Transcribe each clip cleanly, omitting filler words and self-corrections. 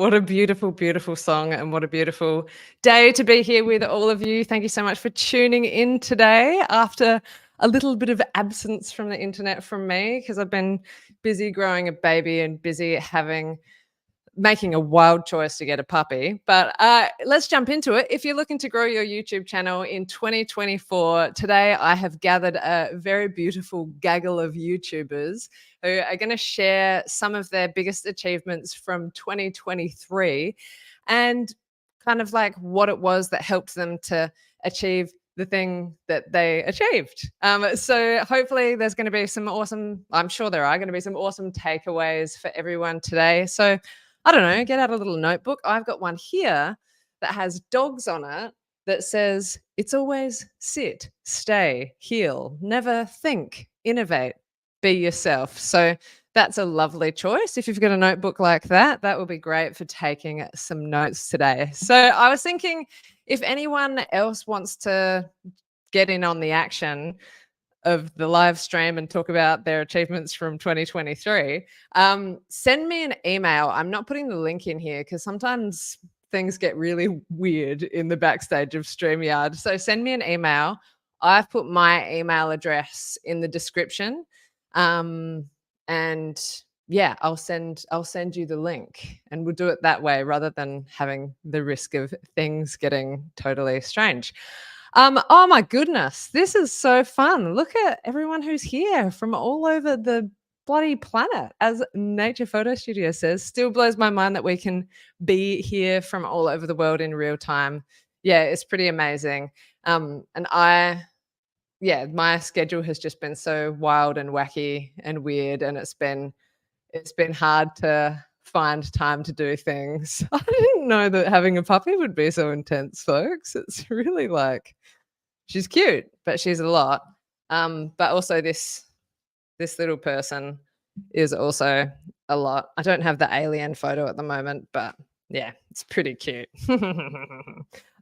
What a beautiful, beautiful song, and what a beautiful day to be here with all of you. Thank you so much for tuning in today after a little bit of absence from the internet from me, because I've been busy growing a baby and busy making a wild choice to get a puppy. But let's jump into it. If you're looking to grow your YouTube channel in 2024, today I have gathered a very beautiful gaggle of YouTubers who are going to share some of their biggest achievements from 2023 and kind of like what it was that helped them to achieve the thing that they achieved. So hopefully there's going to be I'm sure there are going to be some awesome takeaways for everyone today. So I don't know, get out a little notebook. I've got one here that has dogs on it that says, it's always sit, stay, heal, never think, innovate, be yourself. So that's a lovely choice. If you've got a notebook like that, that will be great for taking some notes today. So I was thinking, if anyone else wants to get in on the action of the live stream and talk about their achievements from 2023, send me an email. I'm not putting the link in here because sometimes things get really weird in the backstage of StreamYard. So send me an email. I've put my email address in the description. And yeah, I'll send you the link, and we'll do it that way rather than having the risk of things getting totally strange. Oh my goodness, this is so fun. Look at everyone who's here from all over the bloody planet. As Nature Photo Studio says, still blows my mind that we can be here from all over the world in real time. Yeah, it's pretty amazing. And my schedule has just been so wild and wacky and weird, and it's been hard to find time to do things. I didn't know that having a puppy would be so intense, folks. It's really like, she's cute, but she's a lot. But also this little person is also a lot. I don't have the alien photo at the moment, but yeah, it's pretty cute.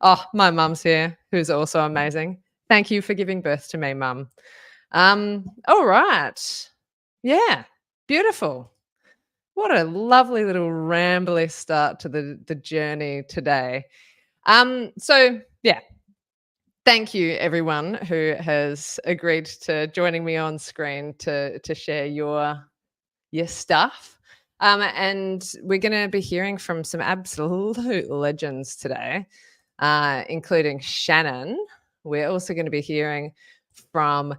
Oh, my mum's here, who's also amazing. Thank you for giving birth to me, Mum. All right. Yeah, beautiful. What a lovely little rambly start to the journey today. So yeah, thank you everyone who has agreed to joining me on screen to share your stuff. And we're going to be hearing from some absolute legends today, including Shannon. We're also going to be hearing from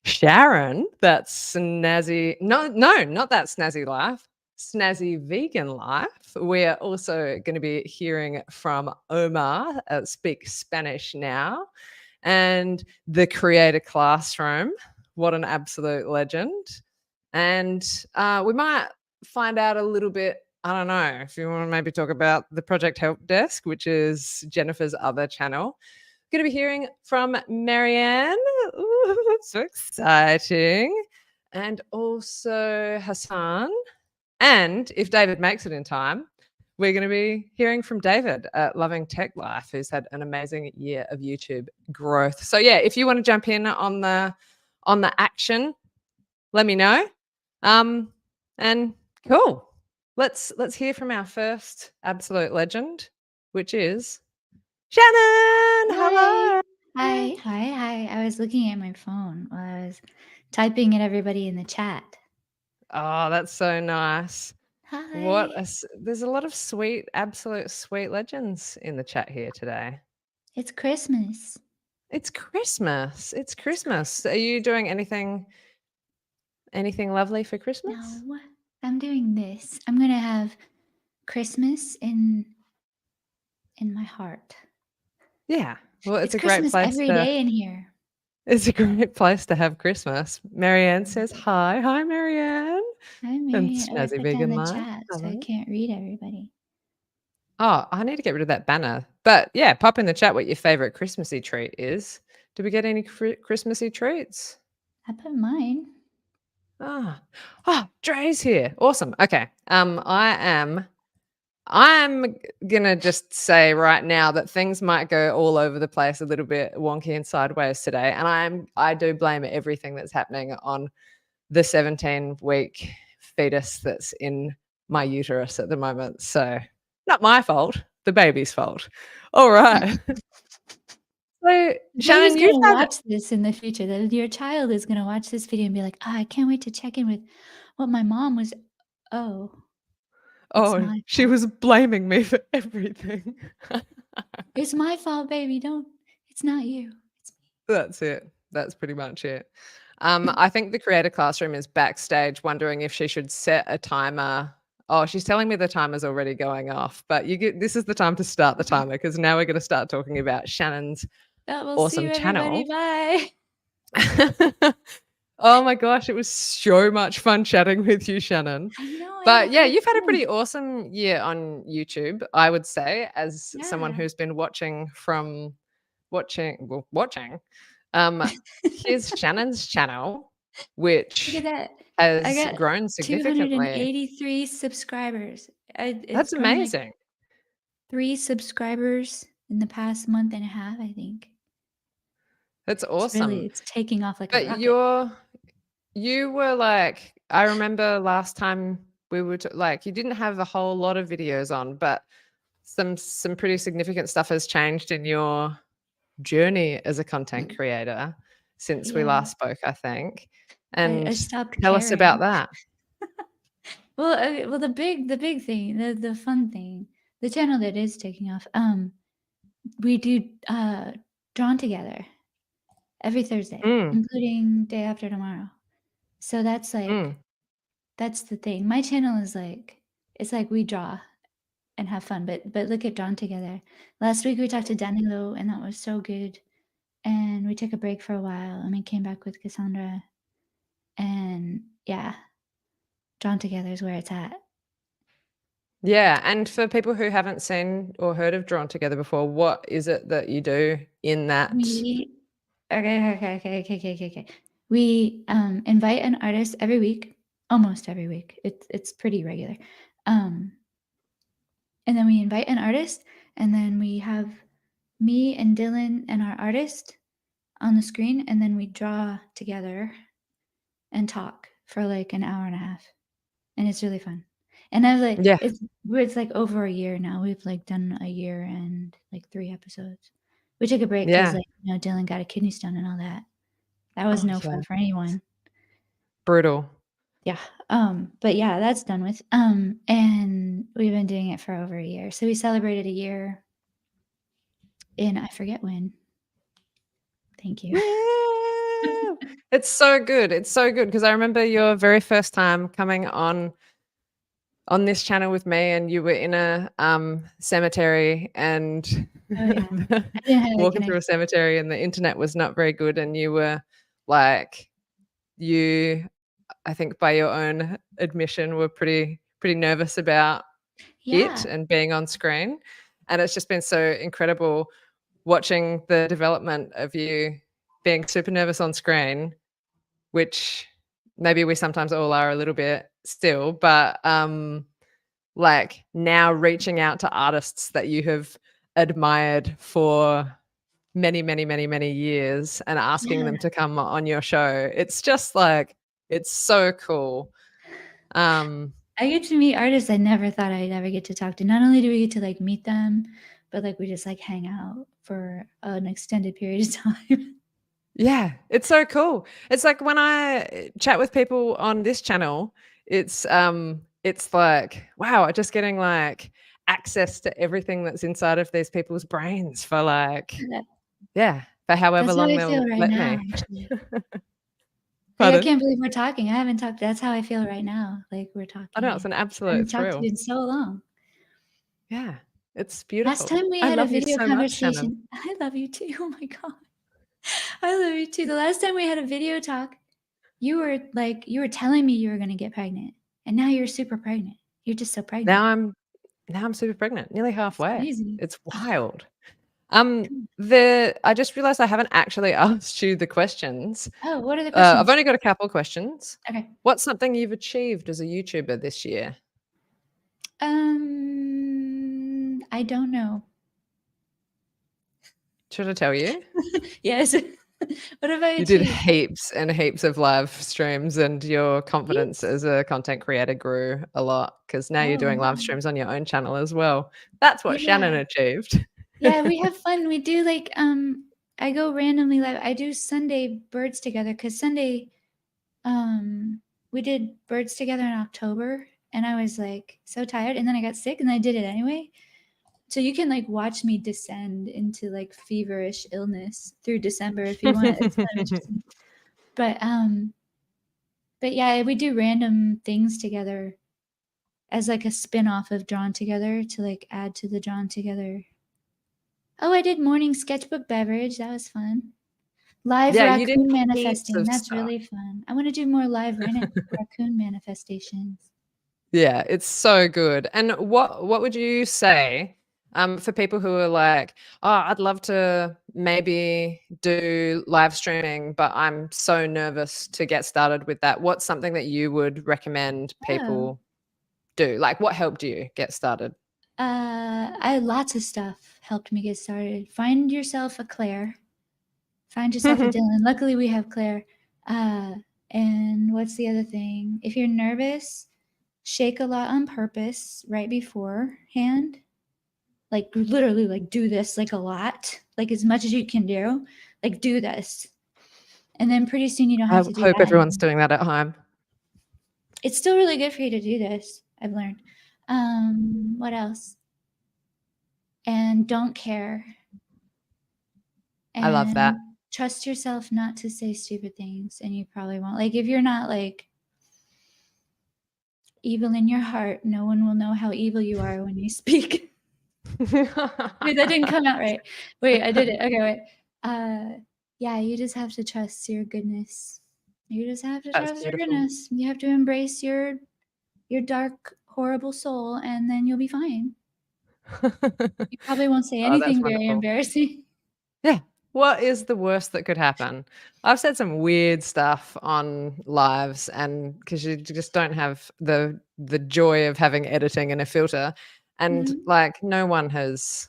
Sharon, that's snazzy. No, not that snazzy life. Snazzy vegan life. We're also going to be hearing from Omar at Speak Spanish Now, and the Creator Classroom. What an absolute legend. And we might find out a little bit. I don't know if you want to maybe talk about the Project Help Desk, which is Jennifer's other channel. Going to be hearing from Marianne. Ooh, so exciting. And also Hassan. And if David makes it in time, we're going to be hearing from David at Loving Tech Life, who's had an amazing year of YouTube growth. So yeah, if you want to jump in on the action, let me know. And cool. Let's hear from our first absolute legend, which is Shannon. Hello. Hi. I was looking at my phone while I was typing at everybody in the chat. Oh, that's so nice. Hi. There's a lot of sweet, absolute sweet legends in the chat here today. It's Christmas. It's Christmas. It's Christmas. Are you doing anything lovely for Christmas? No, I'm doing this. I'm gonna have Christmas in my heart. Yeah. Well, it's a Christmas great place every day in here. It's a great place to have Christmas. Marianne says hi. Hi, Marianne. Hi, Marianne. And Snazzy Vegan the Life. chat, so I can't read everybody. Oh, I need to get rid of that banner. But yeah, pop in the chat what your favorite Christmassy treat is. Do we get any Christmassy treats? I put mine. Dre's here. Awesome. Okay. I'm gonna just say right now that things might go all over the place, a little bit wonky and sideways today. And I do blame everything that's happening on the 17-week fetus that's in my uterus at the moment. So not my fault, the baby's fault. All right. So, Baby's Shannon, you've gonna had watch this in the future. That your child is gonna watch this video and be like, "Oh, I can't wait to check in with what my mom was." Oh, it's oh, my she fault. was blaming me for everything. It's my fault, baby. Don't. It's not you. It's me. That's it. That's pretty much it. I think the creator classroom is backstage wondering if she should set a timer. Oh, she's telling me the timer's already going off, but this is the time to start the timer because now we're going to start talking about Shannon's Oh, we'll see you, awesome everybody. channel. Bye. Oh my gosh, it was so much fun chatting with you, Shannon. I know. I had a But yeah, great you've had a time. pretty awesome year on YouTube, I would say, as someone Yeah. who's been watching. Um, here's Shannon's channel, Look at which that. I has got grown significantly. 283 subscribers. It's That's grown like amazing. 3 subscribers in the past month and a half, I think. That's It's awesome. taking off like a But rocket. you were like, I remember last time we were like, you didn't have a whole lot of videos on, but some pretty significant stuff has changed in your journey as a content creator since we Yeah. last spoke, I think. I And stopped tell us about caring. that. Well, the big thing, the fun thing, the channel that is taking off, we do, Drawn Together every Thursday, Mm, including day after tomorrow. So mm. that's the thing. My channel is it's like we draw and have fun, but look at Drawn Together. Last week we talked to Danilo, and that was so good, and we took a break for a while, and we came back with Cassandra, and yeah, Drawn Together is where it's at. Yeah, and for people who haven't seen or heard of Drawn Together before, what is it that you do in that? We okay. We, invite an artist every week, almost every week. It's pretty regular. Um, and then we invite an artist, and then we have me and Dylan and our artist on the screen, and then we draw together and talk for like an hour and a half, and it's really fun. And I was like, Yeah, it's like over a year now. We've like done a year and like 3 episodes. We took a break because yeah. like Dylan got a kidney stone and all that. That was Oh, no yeah. fun for anyone. Brutal. Yeah. But yeah, that's done with. And we've been doing it for over a year. So we celebrated a year in I forget when. Thank you. Yeah. It's so good. It's so good because I remember your very first time coming on this channel with me, and you were in a cemetery and Oh yeah. I didn't have a walking through a connection. cemetery, and the internet was not very good, and you were like, you, I think by your own admission, were pretty nervous about it Yeah. and being on screen. And it's just been so incredible watching the development of you being super nervous on screen, which maybe we sometimes all are a little bit still, but like now reaching out to artists that you have admired for many years and asking them Yeah. to come on your show. It's just like, it's so cool. I get to meet artists I never thought I'd ever get to talk to. Not only do we get to like meet them, but like we just like hang out for an extended period of time. Yeah, it's so cool. It's like when I chat with people on this channel, it's like, wow, just getting like access to everything that's inside of these people's brains for like, Yeah. yeah, for however That's how long I feel they'll right let now, me. actually. Like, I Pardon? can't believe we're talking. I haven't talked that's how I feel right now, like, we're I know talking, it's and an I absolute haven't talked to throll. you in so long. Yeah, it's Last beautiful. time we I had a love you video so much, Shannon. conversation I love you too, oh my god. I love you too. The last time we had a video talk, you were telling me you were gonna get pregnant, and now you're super pregnant. You're just so pregnant. Now I'm now I'm super pregnant, nearly It's halfway. amazing. It's Oh, wild. come I just realized I haven't actually asked you the questions. Oh, what are the I've questions? only got a couple questions. Okay. What's something you've achieved as a YouTuber this year? I don't know. Should I tell you? Yes. What have I You did achieved? heaps and heaps of live streams, and your confidence Heaps? as a content creator grew a lot because now you're Oh, doing live wow. streams on your own channel as well. That's what Shannon Yeah. achieved. Yeah, we have fun. We do like I go randomly live. I do Sunday birds together because Sunday we did birds together in October and I was like so tired and then I got sick and I did it anyway. So you can like watch me descend into like feverish illness through December if you want. It's kind of interesting. But yeah, we do random things together as like a spin-off of Drawn Together to like add to the Drawn Together. Oh, I did morning sketchbook beverage. That was fun. Live Yeah, you did raccoon heaps manifesting. of That's stuff. really fun. I want to do more live raccoon manifestations. Yeah, it's so good. And what would you say for people who are like, oh, I'd love to maybe do live streaming, but I'm so nervous to get started with that. What's something that you would recommend Oh, people do? Like, what helped you get started? lots of stuff helped me get started. Find yourself a Claire. Find yourself a Dylan. Luckily, we have Claire. Uh, and what's the other thing? If you're nervous, shake a lot on purpose right beforehand. Like literally, like do this like a lot, like as much as you can do. Like do this, and then pretty soon you don't I have to do hope that everyone's anymore. doing that at home. It's still really good for you to do this. I've learned. What else? And don't care. I love that. And trust yourself not to say stupid things, and you probably won't. Like if you're not like evil in your heart, no one will know how evil you are when you speak. Wait, that didn't come out right. Wait, I did it. Okay, wait. Yeah, you just have to trust your goodness. You just have to That's trust your beautiful. goodness. You have to embrace your dark, horrible soul, and then you'll be fine. You probably won't say Oh, that's anything very wonderful. embarrassing. Yeah. What is the worst that could happen? I've said some weird stuff on lives, and because you just don't have the joy of having editing and a filter, and Mhm. like no one has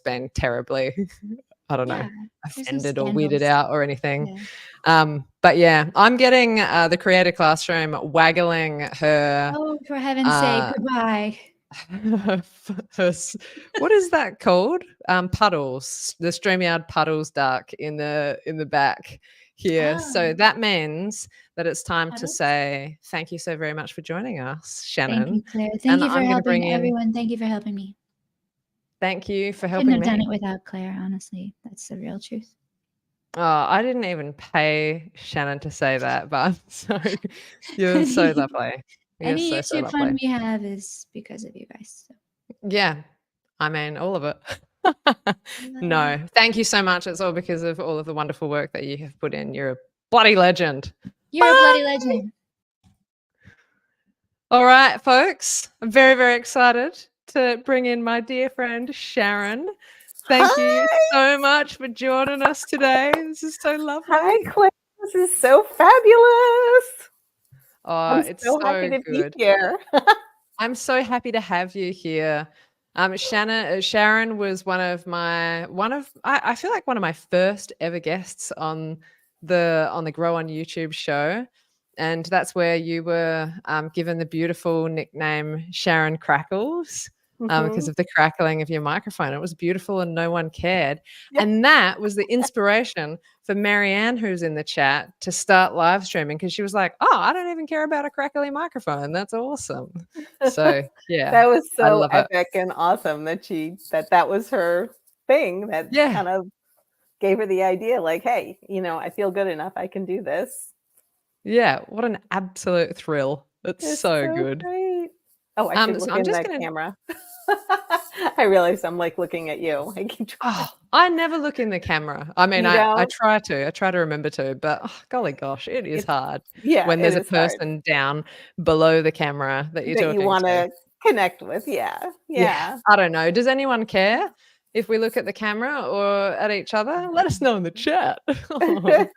been terribly I don't know, Yeah, there's no offended or weirded scandals. out or anything. Yeah. But yeah, I'm getting the Creator Classroom waggling her Oh, for heaven's sake, uh goodbye. what is that called? Puddles, the StreamYard puddles duck in the back here. So Oh, that means that it's time to puddles? say thank you so very much for joining us, Thank Shannon. you, Claire. Thank And you for I'm going to helping bring in everyone. Thank you for helping me. thank you for Couldn't helping have done it me. without Claire, honestly. That's the real truth. Oh, I didn't even pay Shannon to say that, but I'm so you're so lovely. You're Any so, so YouTube fun lovely. we have is because of you guys. So. Yeah. I mean, all of it. Uh, No, thank you so much. It's all because of all of the wonderful work that you have put in. You're a bloody legend. you're a Bye. bloody legend. All right, folks. I'm very, very excited to bring in my dear friend Sharon. Thank you Hi. so much for joining us today. This is so lovely. Hi, Claire. This is so fabulous. Oh, I'm it's so happy so to be good. here. I'm so happy to have you here. Sharon was I feel like one of my first ever guests on the Grow on YouTube show, and that's where you were given the beautiful nickname Sharon Crackles. Because Mhm. of the crackling of your microphone. It was beautiful and no one cared. Yeah. And that was the inspiration for Marianne, who's in the chat, to start live streaming because she was like, oh, I don't even care about a crackly microphone. That's awesome. So, yeah, That was I so love it. epic and awesome that was her thing that Yeah, kind of gave her the idea like, hey, I feel good enough. I can do this. yeah. What an absolute thrill. It's It's so so good. great. Oh, I should So look I'm in just the gonna camera. I realize I'm like looking at you. I keep trying. oh, I never look in the camera. I mean, You I know, try to. I try to remember to, but golly gosh, it is it's hard yeah, when it there's a is hard person down below the camera that you're that you talking want to. to connect with. Yeah, Yeah, yeah. I don't know. Does anyone care if we look at the camera or at each other? Let us know in the chat. Alright.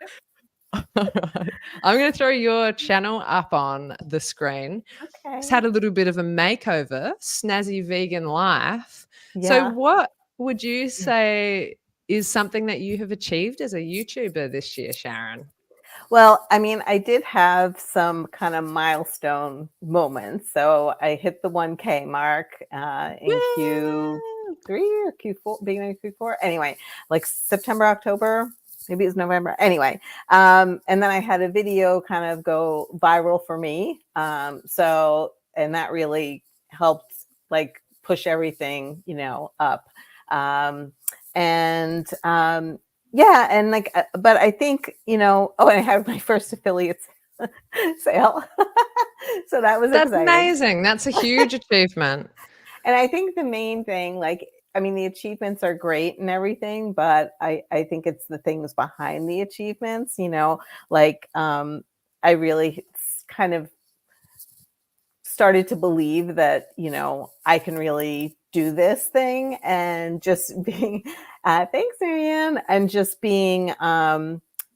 I'm gonna throw your channel up on the screen. Just Okay. had a little bit of a makeover, snazzy vegan life. So Yeah. what would you say is something that you have achieved as a YouTuber this year, Sharon? Well, I mean, I did have some kind of milestone moments. So I hit the 1K mark in Q3 or Q4, beginning of Q4. Anyway, like September, October, maybe it was November. Anyway, and then I had a video kind of go viral for me. And that really helped like push everything, up. And yeah, and like, but I think, oh, and I had my first affiliate sale. So that was That's exciting. amazing. That's a huge achievement. And I think the main thing, like, I mean, the achievements are great and everything, but I think it's the things behind the achievements, like I really kind of started to believe that, I can really do this thing, and just being, thanks, Marianne, and just being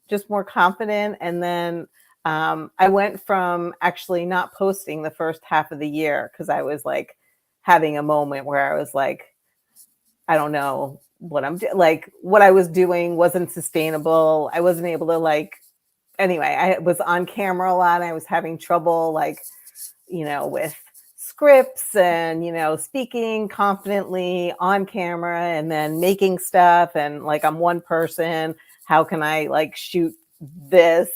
just more confident. And then I went from actually not posting the first half of the year because I was like having a moment where I was like, I don't know what I'm doing. Like what I was doing wasn't sustainable. I wasn't able to anyway, I was on camera a lot. And I was having trouble with scripts and, speaking confidently on camera and then making stuff. And like, I'm one person. How can I shoot this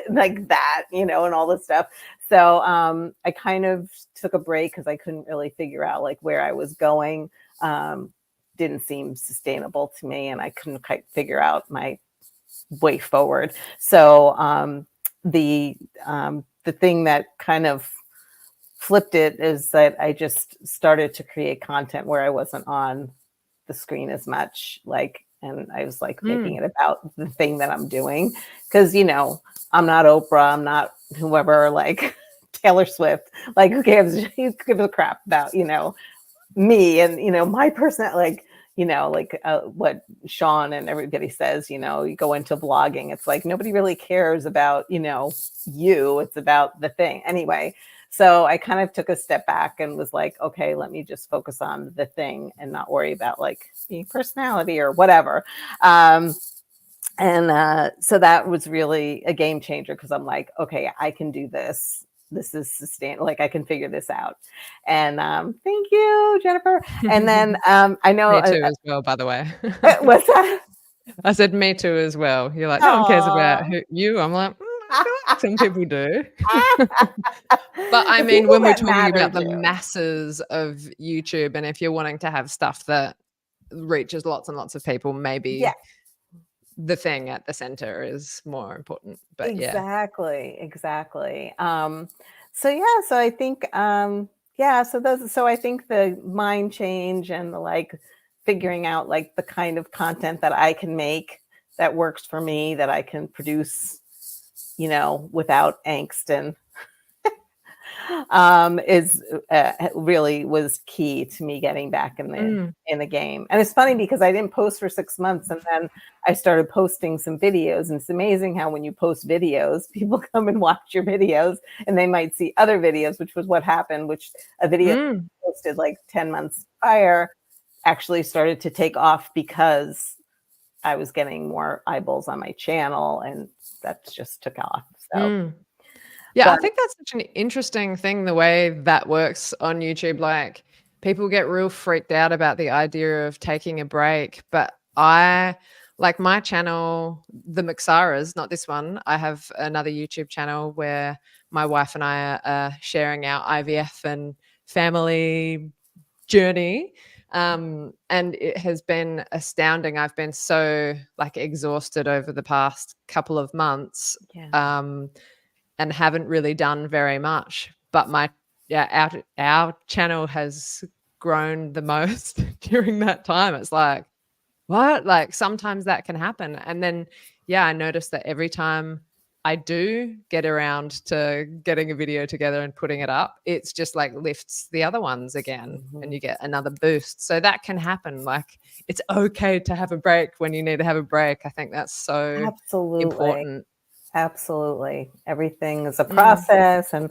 like that, and all this stuff. So I kind of took a break because I couldn't really figure out where I was going. Didn't seem sustainable to me, and I couldn't quite figure out my way forward. So the thing that kind of flipped it is that I just started to create content where I wasn't on the screen as much, and I was making it about the thing that I'm doing. Because, I'm not Oprah, I'm not whoever, Taylor Swift, who gives a crap about, me and, my person, what Sean and everybody says, you go into blogging, it's nobody really cares about, you, it's about the thing. Anyway, so I kind of took a step back and was like, okay, let me just focus on the thing and not worry about being personality or whatever. So that was really a game changer, because I'm like, okay, I can do this. This is sustainable. I can figure this out. And thank you, Jennifer. And then I know Me too as well, by the way. What's that? I said me too as well. You're like, no one cares about you. I'm like, some people do. But I mean, when we're talking about the masses of YouTube, and if you're wanting to have stuff that reaches lots and lots of people, maybe the thing at the center is more important. But exactly. So I think so I think the mind change and the figuring out the kind of content that I can make that works for me, that I can produce without angst, and is really was key to me getting back in the game. And it's funny because I didn't post for 6 months, and then I started posting some videos. And it's amazing how when you post videos, people come and watch your videos, and they might see other videos, which was what happened, which a video posted 10 months prior actually started to take off because I was getting more eyeballs on my channel, and that just took off. So yeah, I think that's such an interesting thing, the way that works on YouTube. People get real freaked out about the idea of taking a break, but I my channel, the McSaras, not this one. I have another YouTube channel where my wife and I are sharing our IVF and family journey. And it has been astounding. I've been so exhausted over the past couple of months. And haven't really done very much, but our channel has grown the most during that time. It's what? Sometimes that can happen. And then, I noticed that every time I do get around to getting a video together and putting it up, it's just lifts the other ones again, and you get another boost. So that can happen. It's okay to have a break when you need to have a break. I think that's so important. Absolutely. Everything is a process. And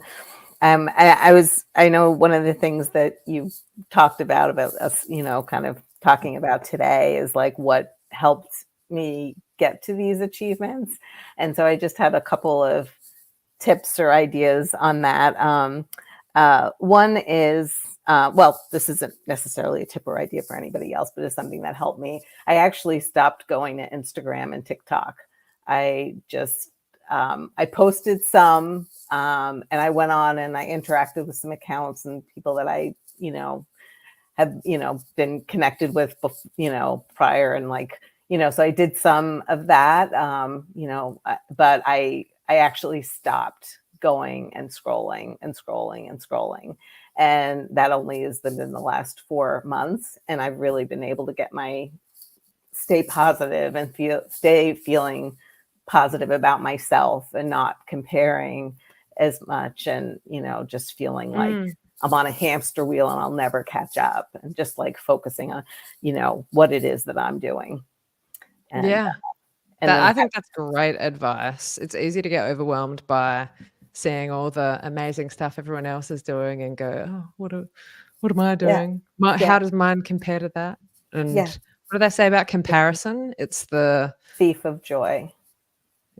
I know one of the things that you talked about us, kind of talking about today is what helped me get to these achievements. And so I just had a couple of tips or ideas on that. One is, well, this isn't necessarily a tip or idea for anybody else, but it's something that helped me. I actually stopped going to Instagram and TikTok. I just, I posted some, and I went on and I interacted with some accounts and people that I, have, been connected with, prior, and like, so I did some of that, but I actually stopped going and scrolling and scrolling and scrolling. And that only has been in the last 4 months. And I've really been able to stay positive and stay feeling positive about myself and not comparing as much. And, just feeling like I'm on a hamster wheel and I'll never catch up, and just like focusing on, what it is that I'm doing. And, I think that's great advice. It's easy to get overwhelmed by seeing all the amazing stuff everyone else is doing and go, oh, what am I doing? How does mine compare to that? And what do they say about comparison? It's the thief of joy.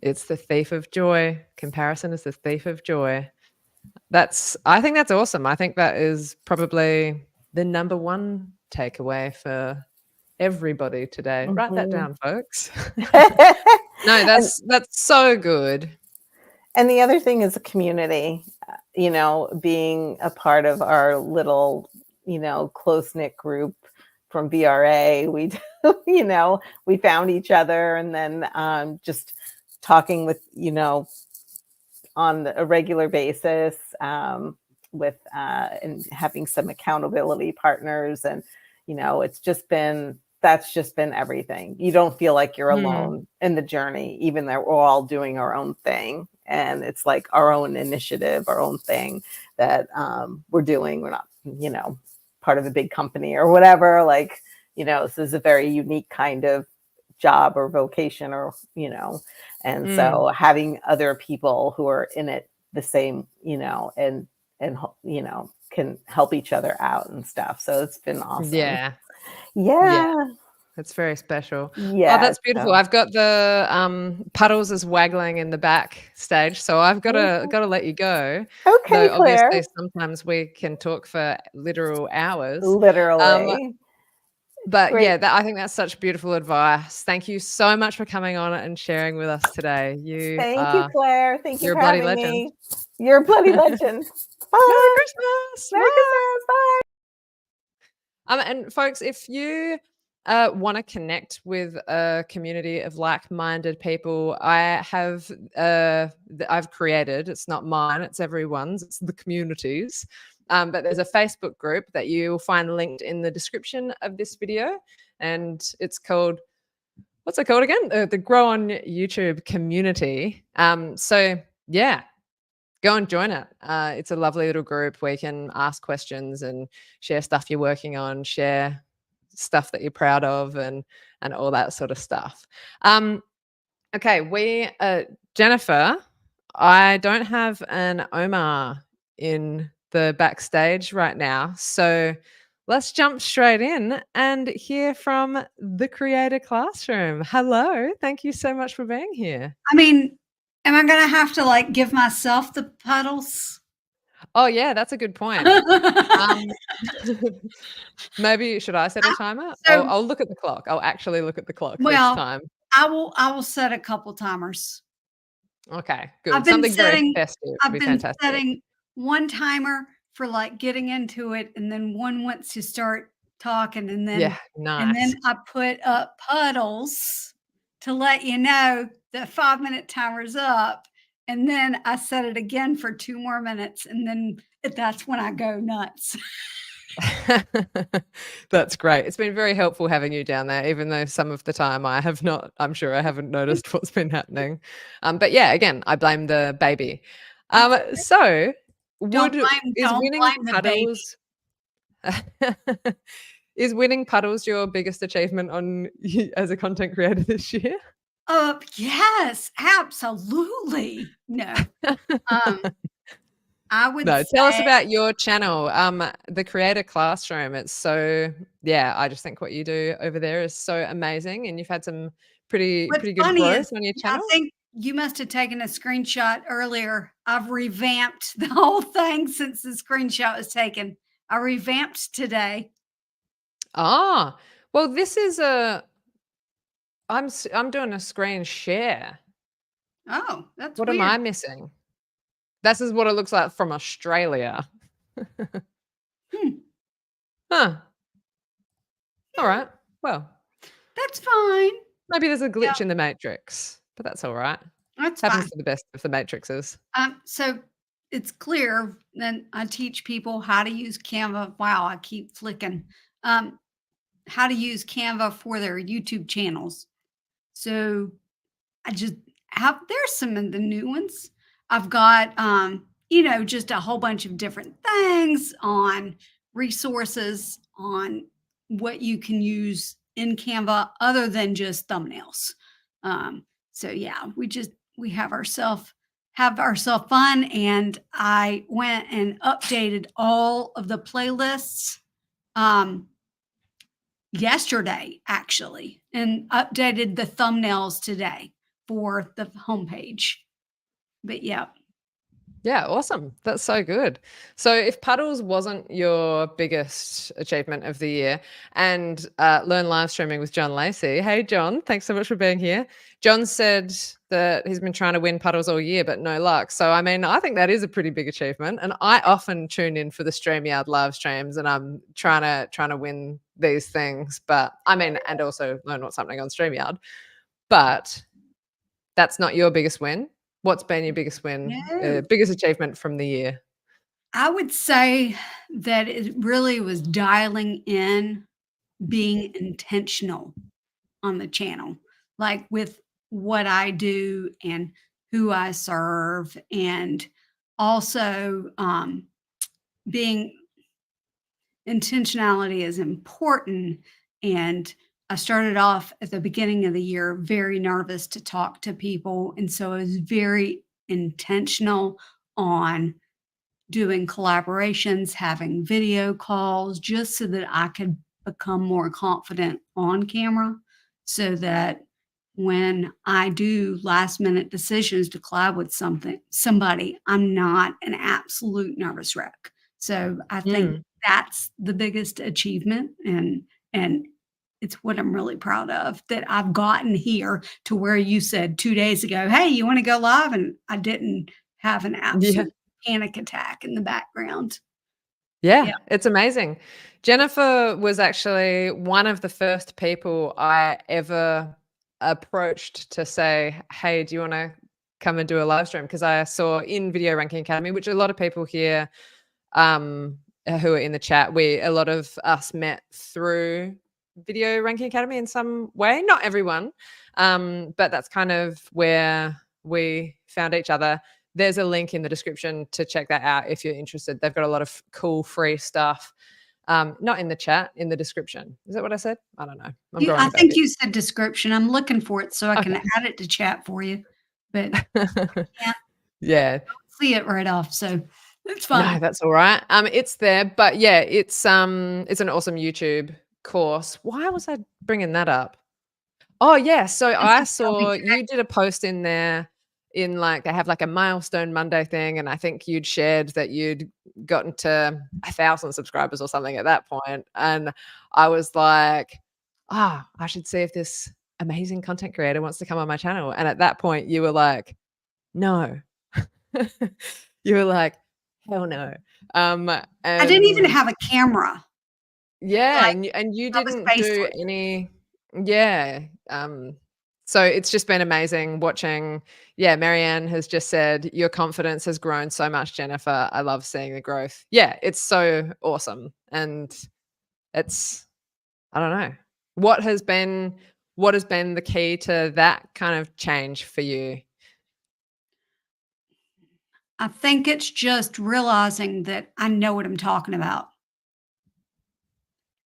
It's the thief of joy. Comparison is the thief of joy. I think that's awesome. I think that is probably the number one takeaway for everybody today. Write that down, folks. No, that's so good. And the other thing is a community, being a part of our little, close-knit group from VRA. We found each other, and then just talking with, on a regular basis, with and having some accountability partners. And, that's just been everything. You don't feel like you're alone in the journey, even though we're all doing our own thing. And it's like our own initiative, our own thing that we're doing. We're not, part of a big company or whatever. Like, this is a very unique kind of job or vocation, or, and so having other people who are in it the same, and can help each other out and stuff. So it's been awesome. Yeah. It's very special. Yeah. Oh, that's beautiful. So. I've got the puddles is waggling in the back stage, so I've got to let you go. Okay, Though Claire. obviously sometimes we can talk for literal hours. Literally. But great. I think that's such beautiful advice. Thank you so much for coming on and sharing with us today. Thank you, Claire. Thank you for having me. Legend. You're a bloody legend. Bye. Merry Christmas. Merry Christmas. Bye. And folks, if you want to connect with a community of like-minded people, I've created, it's not mine, it's everyone's, it's the community's. But there's a Facebook group that you'll find linked in the description of this video. And it's called, what's it called again? The Grow on YouTube community. So yeah, go and join it. It's a lovely little group where you can ask questions and share stuff you're working on, share stuff that you're proud of, and all that sort of stuff. Okay, Jennifer, I don't have an Omar in the backstage right now, so let's jump straight in and hear from the Creator Classroom. Hello, thank you so much for being here. I mean, am I going to have to give myself the puddles? Oh yeah, that's a good point. Maybe should I set a timer? I'll look at the clock. I'll actually look at the clock this time. I will set a couple timers. Okay, good. Something very festive. I've been setting one timer for getting into it, and then one once you start talking, and then nice. And then I put up puddles to let you know the 5-minute timer's up. And then I set it again for 2 more minutes. And then that's when I go nuts. That's great. It's been very helpful having you down there, even though some of the time I'm sure I haven't noticed what's been happening. But yeah, again, I blame the baby. So is winning puddles your biggest achievement as a content creator this year? Yes, absolutely. No. I would No, tell us say about your channel, the Creator Classroom. It's so yeah, I just think what you do over there is so amazing, and you've had some pretty what's good funny is growth on your I channel. think you must have taken a screenshot earlier. I've revamped the whole thing since the screenshot was taken. I revamped today. Ah, well, this is I'm doing a screen share. Oh, that's What am weird. I missing? This is what it looks like from Australia. Hmm, Huh. All right. Well, that's fine. maybe there's a Yeah, glitch in the matrix, but that's all right. that's Happens fine. to the best of the matrixes. So it's clear that I teach people how to use Canva. Wow, I keep flicking. Um, how to use Canva for their YouTube channels. So I just have there's some of the new ones. I've got just a whole bunch of different things on resources on what you can use in Canva other than just thumbnails. So yeah, we have ourselves fun, and I went and updated all of the playlists um yesterday actually, and updated the thumbnails today for the homepage. But yeah, Yeah, awesome. That's so good. So if Puddles wasn't your biggest achievement of the year and learn live streaming with John Lacey. Hey, John, thanks so much for being here. John said that he's been trying to win Puddles all year, but no luck. So, I mean, I think that is a pretty big achievement. And I often tune in for the StreamYard live streams and I'm trying to win these things. But I mean, and also learn what's happening on StreamYard. But that's not your biggest win. What's been your biggest win, no, biggest achievement from the year? I would say that it really was dialing in, being intentional on the channel, like with what I do and who I serve, and also being intentionality is important. And I started off at the beginning of the year very nervous to talk to people. And so I was very intentional on doing collaborations, having video calls, just so that I could become more confident on camera, so that when I do last minute decisions to collab with somebody, I'm not an absolute nervous wreck. So I think Mm. that's the biggest achievement, and it's what I'm really proud of, that I've gotten here to where you said 2 days ago, "Hey, you wanna go live?" And I didn't have an Yeah. absolute panic attack in the background. Yeah. Yeah, it's amazing. Jennifer was actually one of the first people I ever approached to say, "Hey, do you wanna come and do a live stream?" Because I saw in Video Ranking Academy, which a lot of people here, who are in the chat, a lot of us met through Video Ranking Academy in some way, not everyone, but that's kind of where we found each other. There's a link in the description to check that out if you're interested. They've got a lot of cool free stuff. Not in the chat, in the description. Is that what I said? I don't know. I'm growing I a think baby. you said description. I'm looking for it so I can Okay. add it to chat for you, but can't Yeah. see it right off, so it's No, fine. that's all right. It's there, but yeah, it's an awesome YouTube course. Why was I bringing that up? Oh, yeah, so This I is probably saw today. you did a post in there in, like they have, like, a milestone Monday thing, and I think you'd shared that you'd gotten to 1,000 subscribers or something at that point, and I was like, "Ah, I should see if this amazing content creator wants to come on my channel," and at that point, you were like, "No." You were like, "Hell no." I didn't even And have a camera. yeah, Like, and you I was didn't do faceless. any yeah, so it's just been amazing watching yeah, Marianne has just said, "Your confidence has grown so much, Jennifer. I love seeing the growth." Yeah, it's so awesome, and it's I don't know. What has been the key to that kind of change for you? I think it's just realizing that I know what I'm talking about,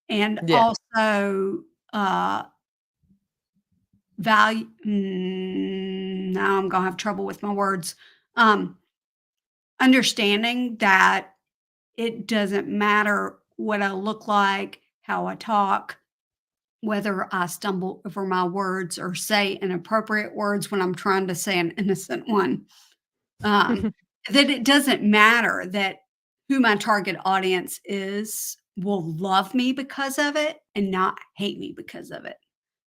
and Yeah. also, now I'm gonna have trouble with my words. Um, understanding that it doesn't matter what I look like, how I talk, whether I stumble over my words or say inappropriate words when I'm trying to say an innocent one. Um, that it doesn't matter, that who my target audience is will love me because of it and not hate me because of it.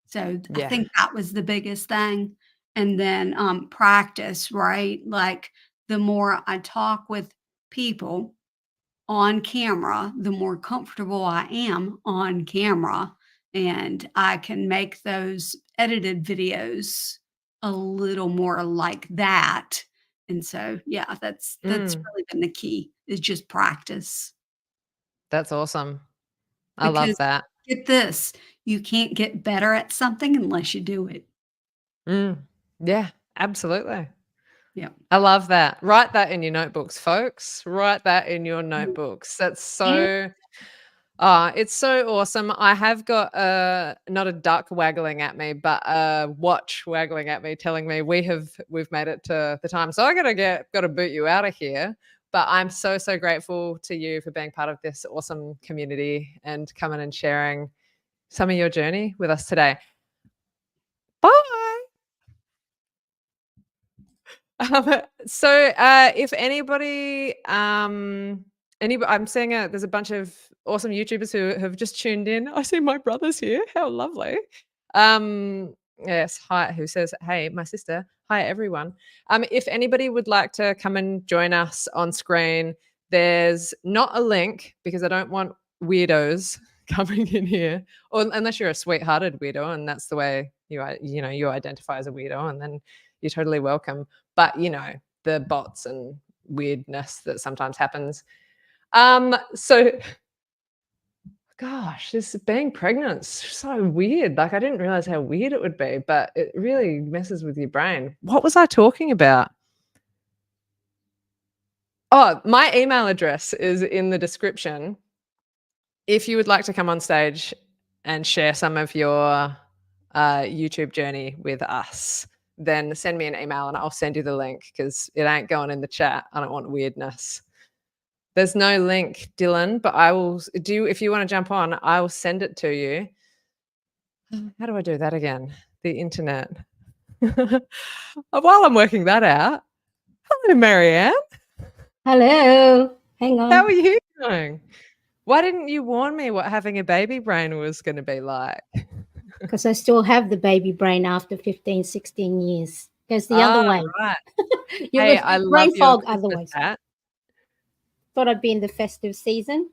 So I Yeah. think that was the biggest thing. And then practice, right? Like the more I talk with people on camera, the more comfortable I am on camera. And I can make those edited videos a little more like that. And so, yeah, that's Mm, really been the key is just practice. that's awesome. I love Because that. get this, you can't get better at something unless you do it. Mm, yeah, absolutely. Yeah. I love that. Write that in your notebooks, folks. Write that in your Mhm. notebooks. That's And so it's so awesome. I have got not a duck waggling at me, but a watch waggling at me, telling me we've made it to the time. So I gotta boot you out of here. But I'm so, so grateful to you for being part of this awesome community and coming and sharing some of your journey with us today. Bye. If anybody, I'm seeing there's a bunch of awesome YouTubers who have just tuned in. I see my brothers here. How lovely. Yes. Hi. Who says, "Hey, my sister." Hi, everyone. If anybody would like to come and join us on screen, there's not a link because I don't want weirdos coming in here, or unless you're a sweethearted weirdo, and that's the way you identify as a weirdo, and then you're totally welcome. But the bots and weirdness that sometimes happens. So gosh, this being pregnant's so weird. Like I didn't realize how weird it would be, but it really messes with your brain. What was I talking about? Oh, my email address is in the description. If you would like to come on stage and share some of your YouTube journey with us, then send me an email and I'll send you the link because it ain't going in the chat. I don't want weirdness. There's no link, Dylan, but I will do. If you want to jump on, I will send it to you. How do I do that again? The internet. While I'm working that out, hello, Marianne. Hello. Hang How on. are you doing? Why didn't you warn me what having a baby brain was going to be like? Because I still have the baby brain after 15, 16 years. Goes the other way. Right. You Hey, would I love brain your fog Christmas otherwise. hat. Thought I'd be in the festive season.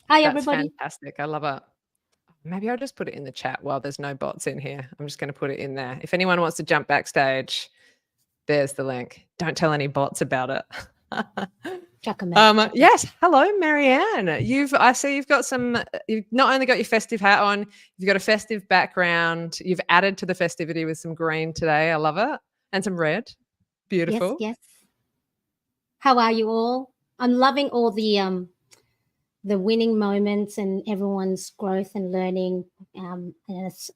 Hi, That's everybody. fantastic. I love it. Maybe I'll just put it in the chat while there's no bots in here. I'm just going to put it in there. If anyone wants to jump backstage, there's the link. Don't tell any bots about it. Chuck 'em out. Yes. Hello, Marianne. I see you've got you've not only got your festive hat on, you've got a festive background. You've added to the festivity with some green today. I love it. And some red. Beautiful. Yes, yes. How are you all? I'm loving all the winning moments and everyone's growth and learning. And as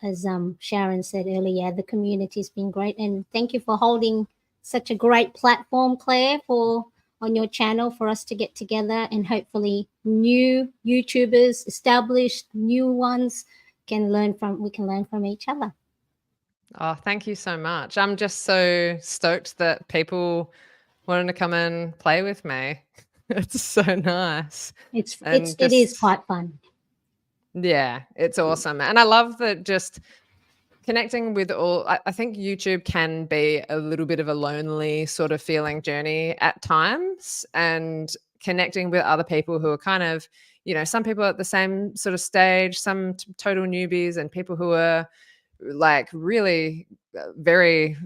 Sharon said earlier, the community's been great. And thank you for holding such a great platform, Claire, on your channel for us to get together, and hopefully new YouTubers, established new ones we can learn from each other. Oh, thank you so much. I'm just so stoked that people wanted to come and play with me. It's so nice. It is quite fun. Yeah, it's awesome. And I love that just connecting with I think YouTube can be a little bit of a lonely sort of feeling journey at times, and connecting with other people who are kind of, some people at the same sort of stage, some total newbies, and people who are like really very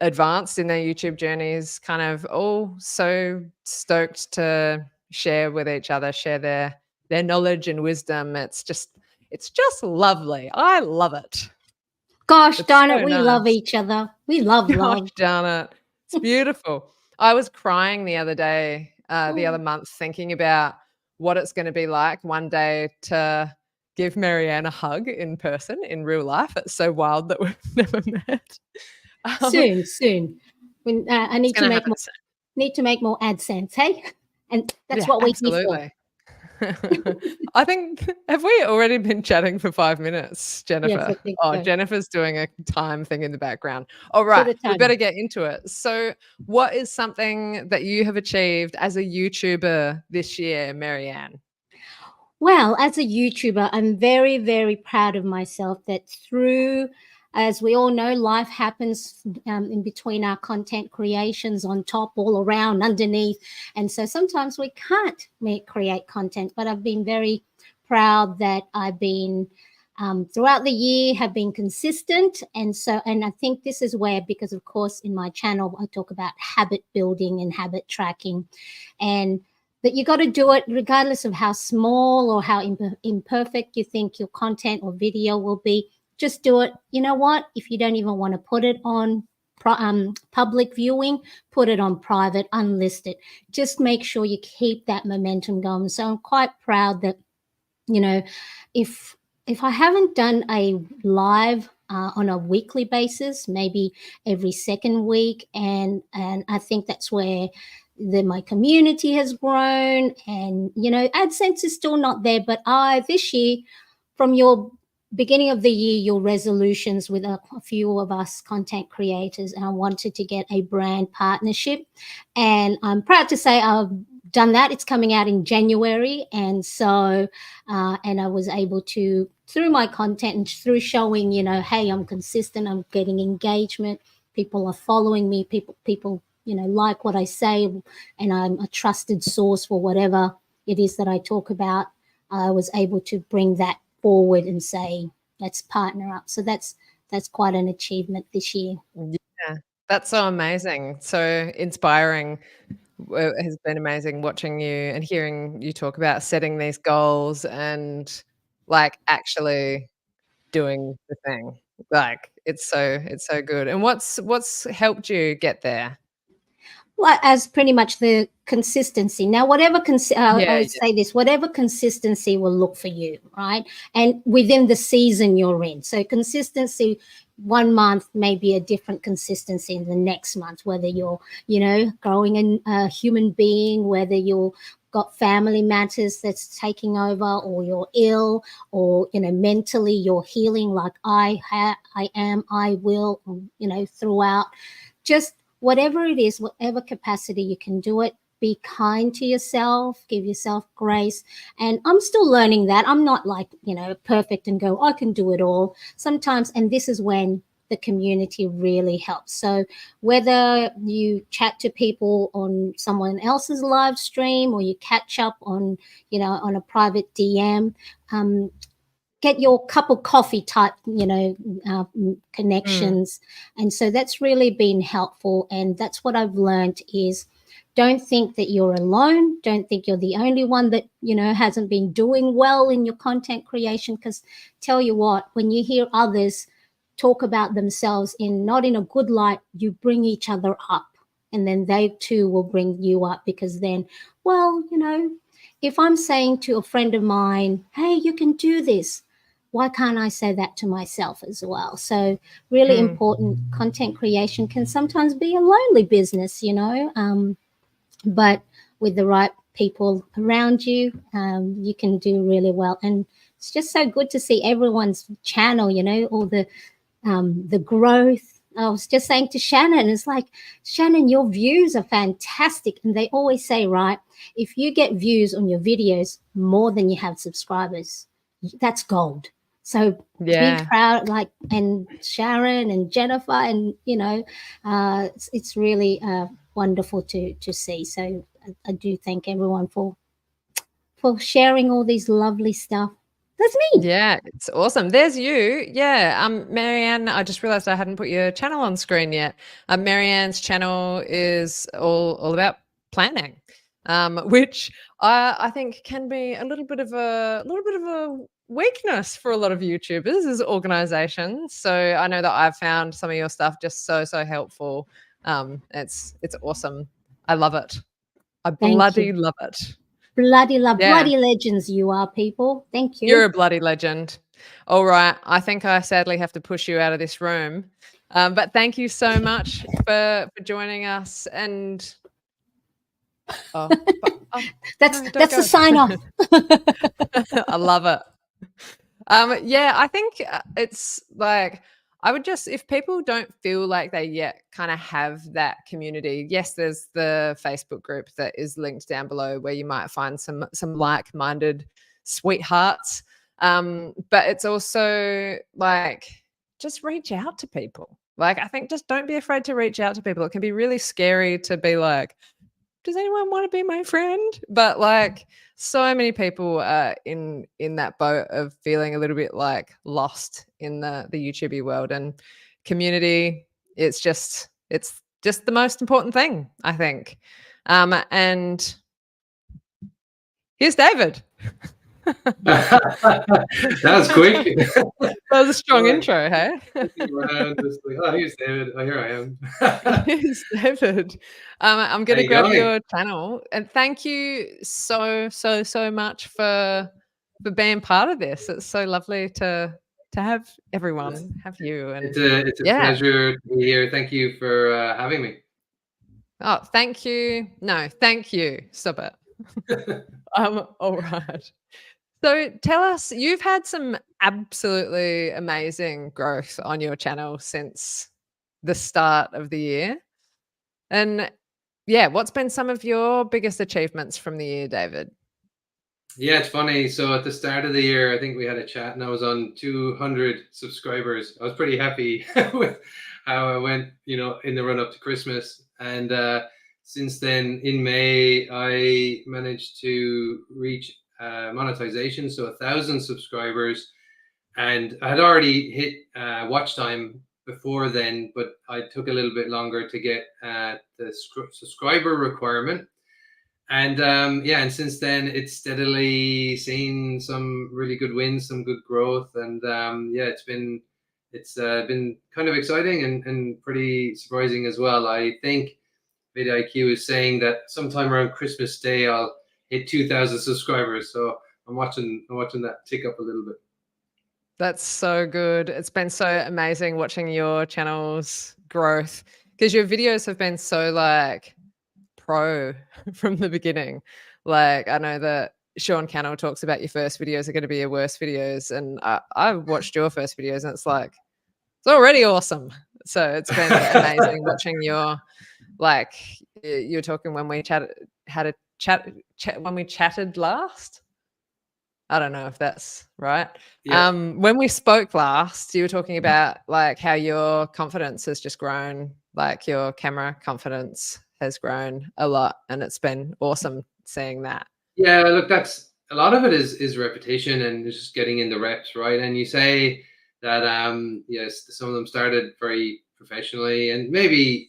advanced in their YouTube journeys, kind of all so stoked to share with each other, share their knowledge and wisdom. It's just lovely. I love it. Gosh It's darn so it, we nice. love each other. We love Gosh love. darn it. It's beautiful. I was crying the other day, the other month, thinking about what it's going to be like one day to give Marianne a hug in person, in real life. It's so wild that we've never met. Soon. When I need It's to going to make happen more soon. need to make more AdSense, hey? And that's Yeah, what we're here for. absolutely. I think, have we already been chatting for 5 minutes, Yes, Jennifer? I think Oh, so. Jennifer's doing a time thing in the background. All Put right, a we timer. better get into it. So, what is something that you have achieved as a YouTuber this year, Marianne? Well, as a YouTuber, I'm very, very proud of myself that through, as we all know, life happens in between our content creations, on top, all around, underneath. And so sometimes we can't create content, but I've been very proud that I've been throughout the year have been consistent. And I think this is where, because of course in my channel I talk about habit building and habit tracking, and that you got to do it regardless of how small or how imperfect you think your content or video will be. Just do it. You know what? If you don't even want to put it on public viewing, put it on private, unlisted. Just make sure you keep that momentum going. So I'm quite proud that, you know, if I haven't done a live on a weekly basis, maybe every second week, and I think that's where my community has grown. And AdSense is still not there, but this year, from your beginning of the year, your resolutions with a few of us content creators, and I wanted to get a brand partnership, and I'm proud to say I've done that. It's coming out in January, and so and I was able to, through my content and through showing, hey, I'm consistent, I'm getting engagement, people are following me, people like what I say, and I'm a trusted source for whatever it is that I talk about. I was able to bring that forward and say, let's partner up. So that's quite an achievement this year. Yeah, that's so amazing, so inspiring. It has been amazing watching you and hearing you talk about setting these goals and like actually doing the thing. Like it's so good. And what's helped you get there? Well, as pretty much the consistency. Now, whatever I Yeah, say this, whatever consistency will look for you, right? And within the season you're in. So consistency, 1 month may be a different consistency in the next month, whether you're, growing a human being, whether you're got family matters that's taking over, or you're ill, or mentally you're healing, like I will, throughout. Just whatever it is, whatever capacity you can do it, be kind to yourself, give yourself grace. And I'm still learning that. I'm not like, perfect and go, I can do it all sometimes. And this is when the community really helps. So whether you chat to people on someone else's live stream, or you catch up on, on a private DM, get your cup of coffee type, connections. And so that's really been helpful. And that's what I've learned is, don't think that you're alone. Don't think you're the only one that, hasn't been doing well in your content creation. Because tell you what, when you hear others talk about themselves not in a good light, you bring each other up. And then they too will bring you up, because then, well, if I'm saying to a friend of mine, hey, you can do this, why can't I say that to myself as well? So really important. Content creation can sometimes be a lonely business, but with the right people around you, you can do really well. And it's just so good to see everyone's channel, all the growth. I was just saying to Shannon, it's like, Shannon, your views are fantastic. And they always say, right, if you get views on your videos more than you have subscribers, that's gold. So be proud, and Sharon and Jennifer, and it's really wonderful to see. So I do thank everyone for sharing all these lovely stuff. That's me. Yeah, it's awesome. There's you. Yeah. Marianne, I just realized I hadn't put your channel on screen yet. Marianne's channel is all about planning, which I think can be a little bit of a weakness for a lot of YouTubers, is organization. So I know that I've found some of your stuff just so helpful. It's awesome. I love it. I bloody love it. Bloody love, Yeah. bloody legends you are, people. Thank you. You're a bloody legend. All right. I think I sadly have to push you out of this room. But thank you so much for joining us. And Oh, oh, That's no, don't that's the go. sign off. I love it. Yeah, I think it's like I would just, if people don't feel like they yet kind of have that community, yes, there's the Facebook group that is linked down below where you might find some like-minded sweethearts. But it's also like just reach out to people. Like I think just don't be afraid to reach out to people. It can be really scary to be like, does anyone want to be my friend? But like so many people are in that boat of feeling a little bit like lost in the YouTubey world, and community, it's just the most important thing, I think. And here's David. That was quick. That was a strong Like, intro, hey? around, just like, oh, here's David. Oh, here I am. Here's David. I'm How going to you grab going? your channel, and thank you so much for being part of this. It's so lovely to have everyone, have you, and It's a yeah. pleasure to be here. Thank you for having me. Oh, thank you. No, thank you. Stop it. All right. So tell us, you've had some absolutely amazing growth on your channel since the start of the year. And yeah, what's been some of your biggest achievements from the year, David? Yeah, it's funny. So at the start of the year, I think we had a chat and I was on 200 subscribers. I was pretty happy with how I went, in the run up to Christmas. And since then, in May, I managed to reach monetization, so 1,000 subscribers. And I had already hit watch time before then, but I took a little bit longer to get the subscriber requirement. And and since then it's steadily seen some really good wins, some good growth, and it's been kind of exciting and pretty surprising as well. I think vidIQ is saying that sometime around Christmas Day I'll hit 2,000 subscribers, so I'm watching that tick up a little bit. That's so good. It's been so amazing watching your channel's growth, because your videos have been so like pro from the beginning. Like I know that Sean Cannell talks about your first videos are going to be your worst videos, and I watched your first videos and it's like it's already awesome. So it's been amazing watching your, like you were talking when we had a chat when we chatted last. I don't know if that's right. Yeah. When we spoke last, you were talking about like how your confidence has just grown, like your camera confidence has grown a lot, and it's been awesome seeing that. Yeah, look, that's a lot of it is repetition and it's just getting in the reps, right? And you say that yes, some of them started very professionally and maybe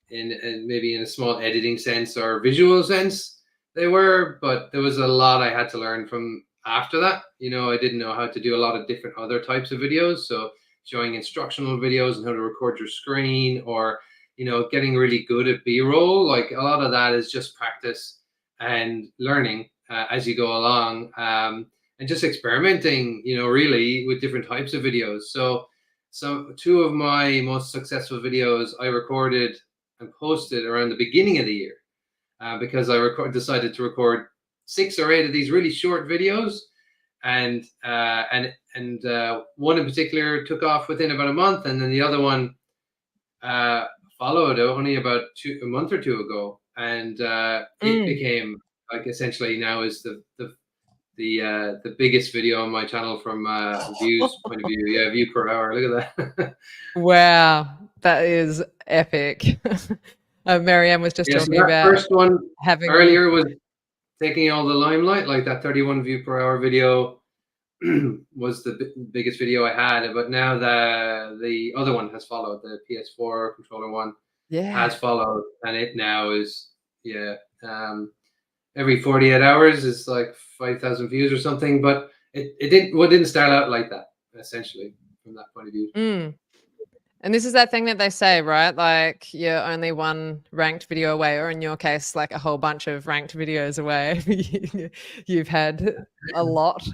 maybe in a small editing sense or visual sense they were, but there was a lot I had to learn from after that. I didn't know how to do a lot of different other types of videos, so showing instructional videos and how to record your screen, or getting really good at B-roll. Like a lot of that is just practice and learning as you go along, and just experimenting, really with different types of videos. So two of my most successful videos I recorded and posted around the beginning of the year, because I decided to record 6 or 8 of these really short videos, and one in particular took off within about a month, and then the other one followed only about a month or two ago, and it became like essentially now is the biggest video on my channel from views point of view. Yeah, view per hour. Look at that. Wow, that is epic. Marianne was just talking that about first one having earlier was taking all the limelight. Like that 31 view per hour video was the biggest video I had, but now the other one has followed. The PS4 controller one has followed, and it now is every 48 hours is like 5,000 views or something. But it didn't start out like that, essentially, from that point of view. And this is that thing that they say, right? Like you're only one ranked video away, or in your case, like a whole bunch of ranked videos away. You've had a lot,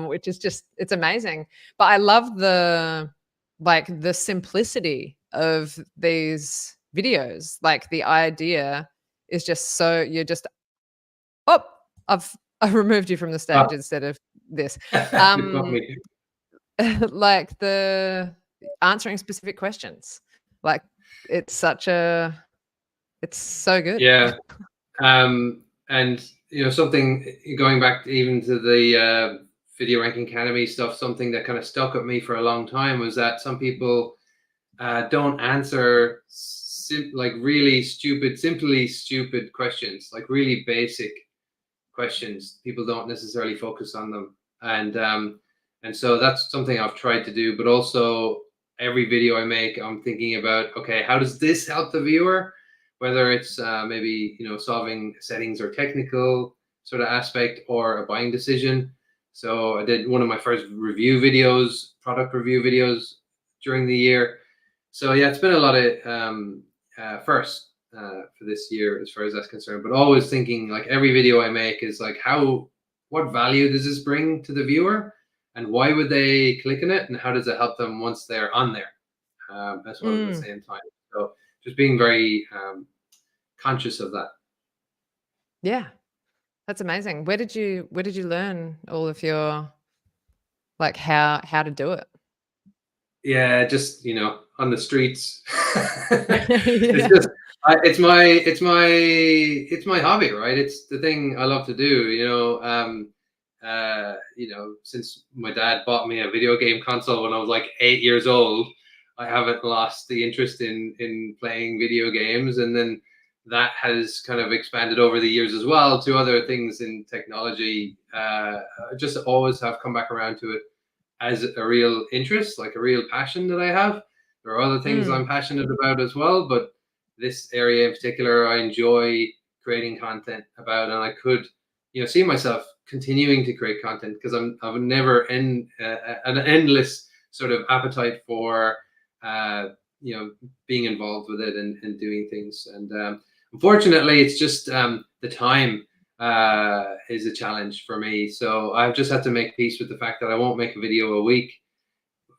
which is just, it's amazing. But I love the simplicity of these videos, like the idea is just so you're just I've removed you from the stage instead of this. Like the answering specific questions. Like it's so good. Yeah. And something going back even to the Video Ranking Academy stuff, something that kind of stuck with me for a long time was that some people don't answer really simply stupid questions, like really basic questions. People don't necessarily focus on them, and so that's something I've tried to do. But also, every video I make, I'm thinking about, okay, how does this help the viewer? Whether it's maybe solving settings or technical sort of aspect, or a buying decision. So I did one of my first product review videos during the year. So yeah, it's been a lot of first for this year as far as that's concerned. But always thinking, like, every video I make is like, what value does this bring to the viewer, and why would they click on it, and how does it help them once they're on there, as well at the same time. So just being very conscious of that. Yeah, that's amazing. Where did you learn all of your, like, how to do it? Yeah, just on the streets. Yeah. It's my hobby, right? It's the thing I love to do. Since my dad bought me a video game console when I was like 8 years old, I haven't lost the interest in playing video games, and then that has kind of expanded over the years as well to other things in technology. I just always have come back around to it as a real interest, like a real passion that I have. There are other things I'm passionate about as well, but this area in particular, I enjoy creating content about, and I could, see myself continuing to create content, because I've never an endless sort of appetite for, being involved with it and doing things. And unfortunately, it's just the time is a challenge for me. So I've just had to make peace with the fact that I won't make a video a week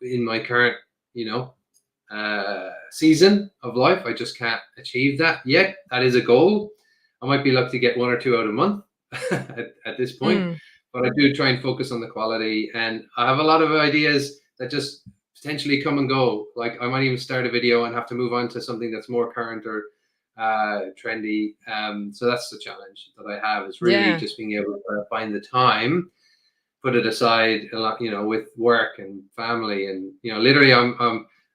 in my current, season of life. I just can't achieve that yet. That is a goal. I might be lucky to get 1 or 2 out a month at this point, but I do try and focus on the quality. And I have a lot of ideas that just potentially come and go. Like, I might even start a video and have to move on to something that's more current or trendy. So that's the challenge that I have, is really just being able to find the time, put it aside a lot, with work and family. And literally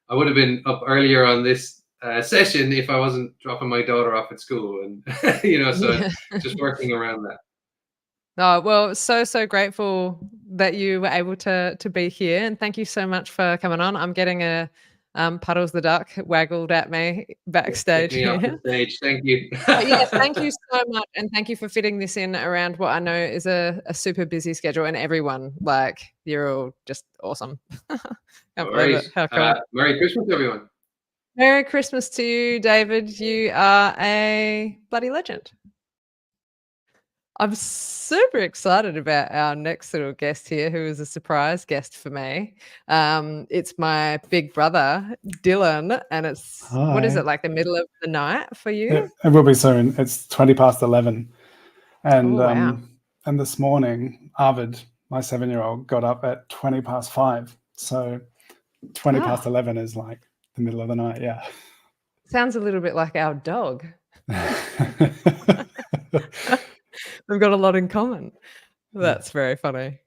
I would have been up earlier on this session if I wasn't dropping my daughter off at school, and so just working around that. Oh, well, so grateful that you were able to be here, and thank you so much for coming on. I'm getting a Puddles the duck waggled at me backstage. Get me off the stage. Thank you. Yes, thank you so much, and thank you for fitting this in around what I know is a super busy schedule, and everyone, like, you're all just awesome. No worries. Merry Christmas, everyone. Merry Christmas to you, David. You are a bloody legend. I'm super excited about our next little guest here, who is a surprise guest for me. It's my big brother, Dylan, and it's, what is it, like the middle of the night for you? It will be soon. It's 11:20. And wow. And this morning, Arvid, my 7-year-old, got up at 5:20. So 11:20 is like the middle of the night, yeah. Sounds a little bit like our dog. We've got a lot in common. That's very funny.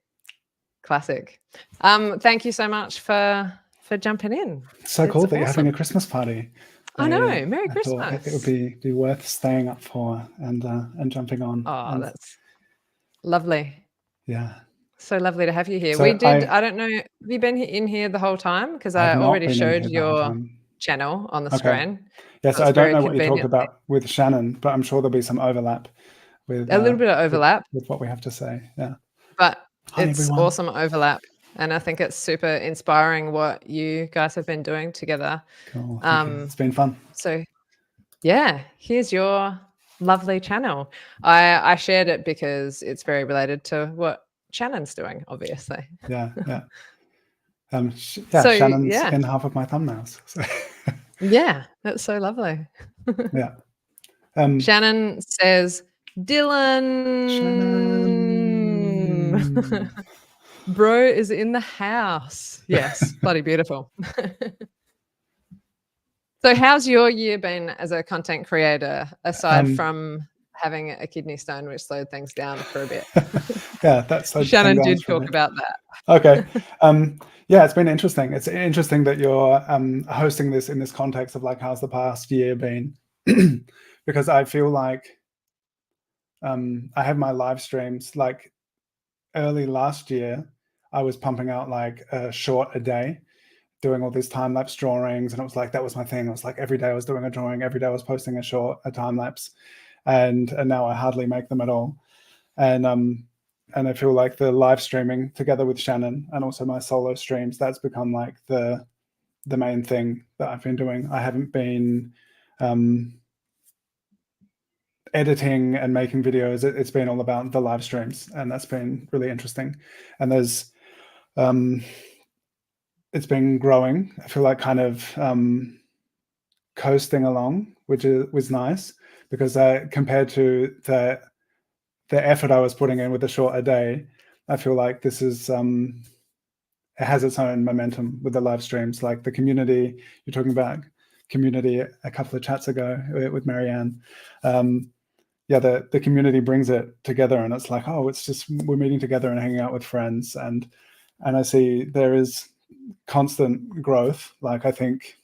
Classic. Thank you so much for jumping in. So cool that you're having a Christmas party. I know. Merry Christmas. It would be worth staying up for and jumping on. Oh, that's lovely. Yeah. So lovely to have you here. So I don't know, have you been in here the whole time? Because I already showed your channel on the screen. Yes, I don't know what you talk about with Shannon, but I'm sure there'll be some overlap with a little bit of overlap with what we have to say. Yeah. But it's everyone. Awesome overlap. And I think it's super inspiring what you guys have been doing together. Cool. It's been fun. So yeah, here's your lovely channel. I shared it because it's very related to what Shannon's doing, obviously. Yeah. Shannon's in half of my thumbnails. So. Yeah, that's so lovely. Yeah. Shannon says, Dylan. Shannon. Bro is in the house. Yes, bloody beautiful. So how's your year been as a content creator, aside from having a kidney stone, which slowed things down for a bit? Yeah, that's Shannon did talk about that. Okay. Yeah, it's been interesting. It's interesting that you're hosting this in this context of like, how's the past year been? Because I feel like I have my live streams. Like early last year, I was pumping out like a short a day, doing all these time-lapse drawings, and it was like, that was my thing. It was like every day I was doing a drawing, every day I was posting a time-lapse, and now I hardly make them at all. And I feel like the live streaming together with Shannon and also my solo streams, that's become like the main thing that I've been doing. I haven't been editing and making videos. It's been all about the live streams, and that's been really interesting. And there's it's been growing. I feel like kind of coasting along, which was nice, because compared to the effort I was putting in with the short a day, I feel like this is it has its own momentum with the live streams. Like the community, you're talking about community a couple of chats ago with Marianne. Yeah, the community brings it together, and it's like, oh, it's just we're meeting together and hanging out with friends, and I see there is constant growth. Like I think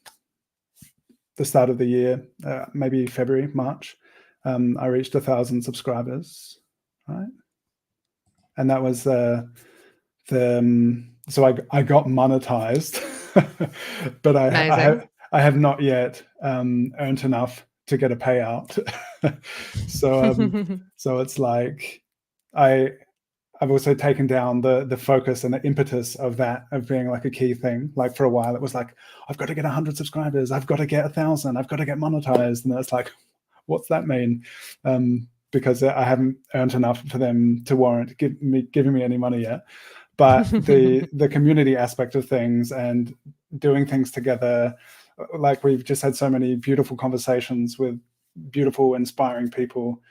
the start of the year, maybe February, March, I reached 1,000 subscribers, right? And that was so I got monetized, but I have not yet earned enough to get a payout. So it's like I've also taken down the focus and the impetus of that, of being like a key thing. Like for a while it was like, I've got to get 100 subscribers, I've got to get 1,000, I've got to get monetized. And then it's like, what's that mean? Because I haven't earned enough for them to warrant giving me any money yet. But the community aspect of things and doing things together, like we've just had so many beautiful conversations with beautiful, inspiring people,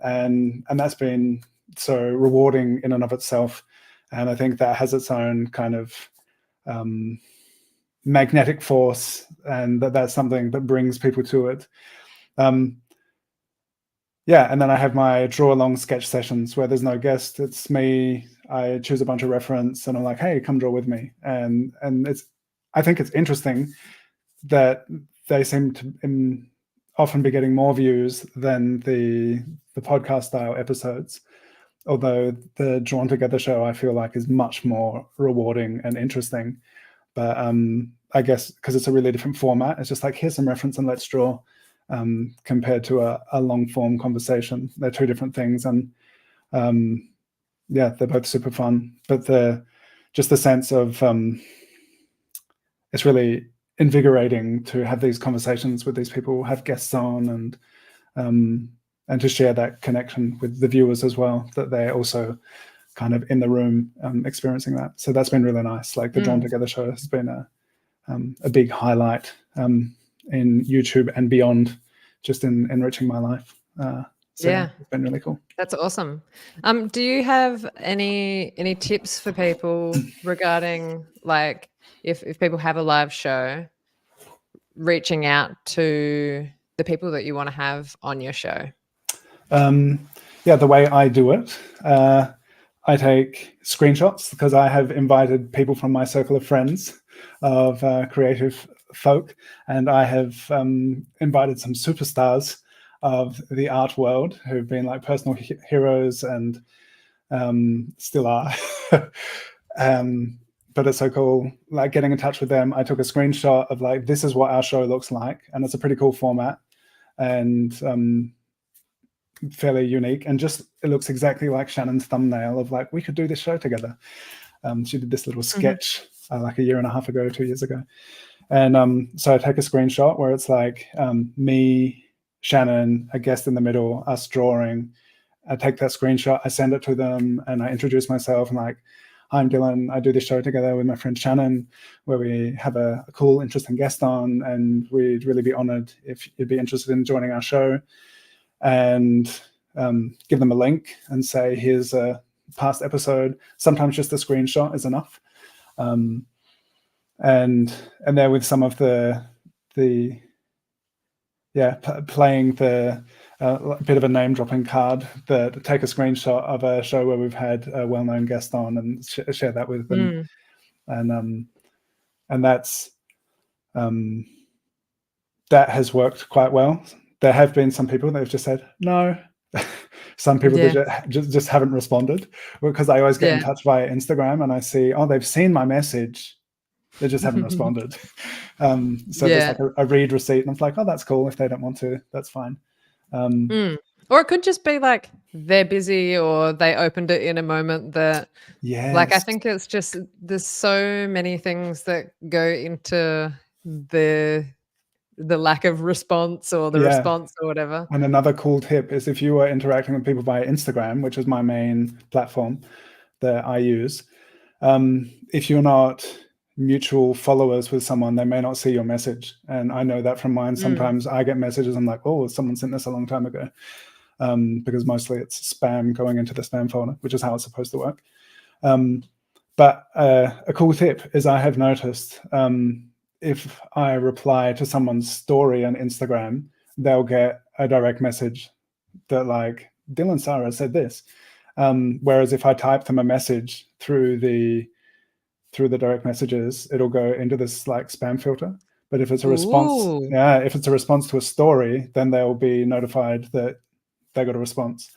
and that's been so rewarding in and of itself. And I think that has its own kind of magnetic force, and that's something that brings people to it. Yeah, and then I have my draw along sketch sessions where there's no guest, it's me. I choose a bunch of reference and I'm like, hey, come draw with me. And I think it's interesting that they seem to often be getting more views than the podcast style episodes. Although the Drawn Together show, I feel like, is much more rewarding and interesting. But I guess because it's a really different format, it's just like, here's some reference and let's draw, compared to a long form conversation. They're two different things. And yeah, they're both super fun. But just the sense of it's really invigorating to have these conversations with these people, have guests on, and to share that connection with the viewers as well, that they're also kind of in the room experiencing that. So that's been really nice. Like the Drawn Together show has been a big highlight in YouTube and beyond, just in enriching my life. So yeah, it's been really cool. That's awesome. Do you have any tips for people regarding, like, if people have a live show, reaching out to the people that you want to have on your show? Yeah, the way I do it, I take screenshots, because I have invited people from my circle of friends of creative folk, and I have invited some superstars of the art world who've been like personal heroes and still are. But it's so cool, like getting in touch with them. I took a screenshot of like, this is what our show looks like, and it's a pretty cool format and fairly unique, and just it looks exactly like Shannon's thumbnail of like, we could do this show together. She did this little sketch like 1.5 years ago, 2 years ago. And so I take a screenshot where it's like me, Shannon, a guest in the middle, us drawing. I take that screenshot, I send it to them, and I introduce myself and like, hi, I'm Dylan. I do this show together with my friend Shannon, where we have a cool, interesting guest on, and we'd really be honored if you'd be interested in joining our show. and give them a link and say, here's a past episode. Sometimes just a screenshot is enough. And there with some of the playing the a bit of a name dropping card, that take a screenshot of a show where we've had a well-known guest on and share that with them. And that's that has worked quite well. There have been some people that have just said no. Some people that just haven't responded, because I always get in touch via Instagram and I see, oh, they've seen my message, they just haven't responded. So there's like a read receipt, and I'm like, oh, that's cool. If they don't want to, that's fine. Or it could just be like they're busy, or they opened it in a moment that, like, I think it's just, there's so many things that go into the lack of response or the response or whatever. And another cool tip is, if you are interacting with people via Instagram, which is my main platform that I use, if you're not mutual followers with someone, they may not see your message. And I know that from mine. Sometimes I get messages, I'm like, oh, someone sent this a long time ago, because mostly it's spam going into the spam folder, which is how it's supposed to work. But a cool tip is, I have noticed if I reply to someone's story on Instagram, they'll get a direct message that, like, Dylan Sarah said this. Whereas if I type them a message through the direct messages, it'll go into this like spam filter. But if it's a response, if it's a response to a story, then they'll be notified that they got a response.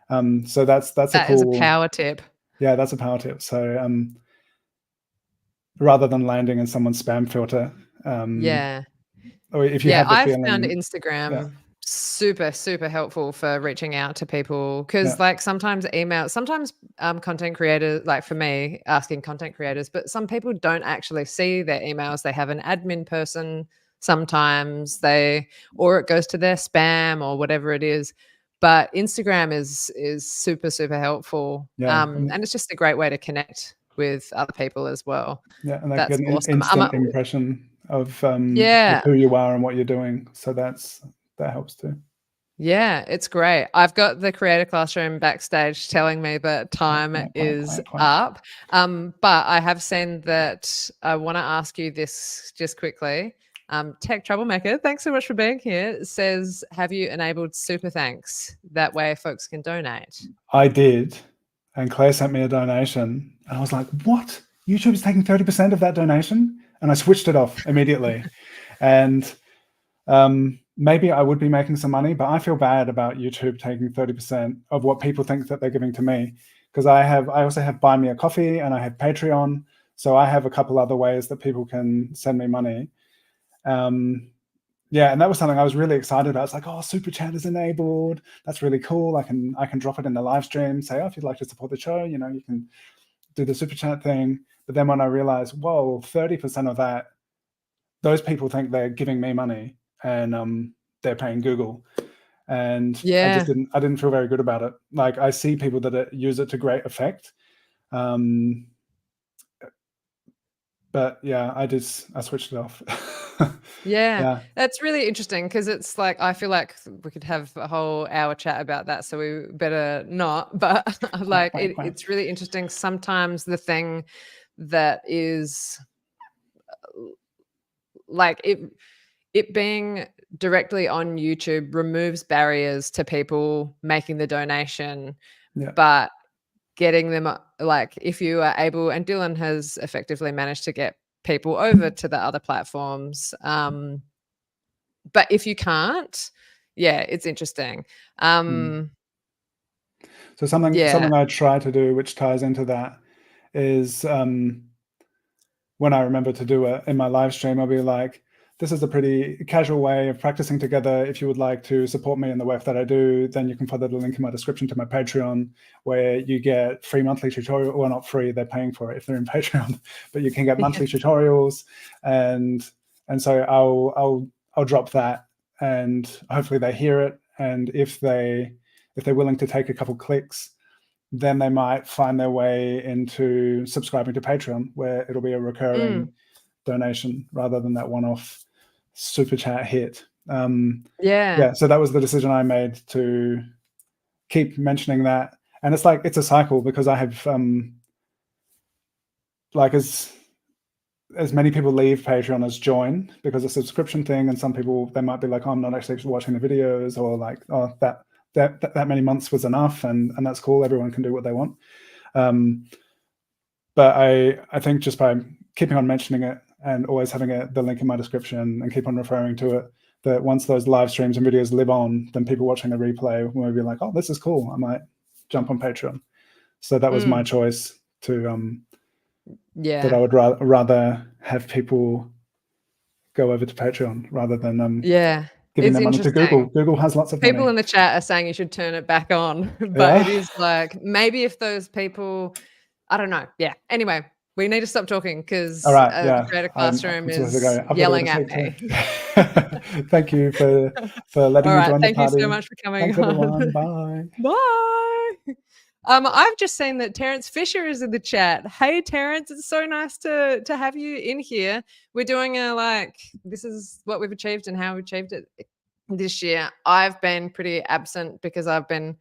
So that's a cool, is a power tip. Yeah, that's a power tip. So rather than landing in someone's spam filter, or if you have the feeling, found Instagram super helpful for reaching out to people, because like sometimes content creators, like for me, asking content creators, but some people don't actually see their emails. They have an admin person sometimes, or it goes to their spam or whatever it is. But Instagram is super helpful, and it's just a great way to connect with other people as well. Yeah, and they that's get an awesome. instant impression of who you are and what you're doing. So that helps too. Yeah, it's great. I've got the Creator Classroom backstage telling me that time is up. But I have seen that I want to ask you this just quickly. Tech Troublemaker, thanks so much for being here. It says, have you enabled super thanks? That way folks can donate. I did. And Claire sent me a donation. And I was like, what? YouTube's taking 30% of that donation? And I switched it off immediately. And maybe I would be making some money, but I feel bad about YouTube taking 30% of what people think that they're giving to me. Because I also have Buy Me a Coffee, and I have Patreon. So I have a couple other ways that people can send me money. And that was something I was really excited about. It's like, oh, super chat is enabled. That's really cool. I can drop it in the live stream, say, oh, if you'd like to support the show, you can do the super chat thing. But then when I realized, whoa, 30% of that, those people think they're giving me money, and they're paying Google. And I didn't feel very good about it. Like, I see people that use it to great effect. But yeah, I switched it off. That's really interesting, because it's like, I feel like we could have a whole hour chat about that, so we better not. But like, it's really interesting. Sometimes the thing that is like it being directly on YouTube removes barriers to people making the donation, but getting them, like, if you are able, and Dylan has effectively managed to get people over to the other platforms, but if you can't, it's interesting. So something I try to do, which ties into that, is when I remember to do it in my live stream, I'll be like, this is a pretty casual way of practicing together. If you would like to support me in the work that I do, then you can follow the link in my description to my Patreon, where you get free monthly tutorial. Well, not free, they're paying for it if they're in Patreon, but you can get monthly tutorials. And so I'll drop that, and hopefully they hear it. And if they're willing to take a couple clicks, then they might find their way into subscribing to Patreon, where it'll be a recurring donation rather than that one-off super chat hit. Yeah. So that was the decision I made, to keep mentioning that. And it's like, it's a cycle, because I have like as many people leave Patreon as join, because it's a subscription thing, and some people, they might be like, oh, I'm not actually watching the videos, or like, oh, that many months was enough, and that's cool. Everyone can do what they want. But I think just by keeping on mentioning it, and always having the link in my description, and keep on referring to it, that once those live streams and videos live on, then people watching a replay will be like, oh, this is cool, I might jump on Patreon. So that was my choice, to that I would rather have people go over to Patreon rather than giving their money to Google. Google has lots of people money. in the chat are saying you should turn it back on, but it is like, maybe if those people, I don't know. Yeah. Anyway, we need to stop talking, because the Creator Classroom is yelling at me. Thank you for letting me join the party. Thank you so much for coming Thanks, on. everyone. Bye. Bye. I've just seen that Terrence Fisher is in the chat. Hey, Terrence, it's so nice to have you in here. We're doing this is what we've achieved and how we achieved it this year. I've been pretty absent because I've been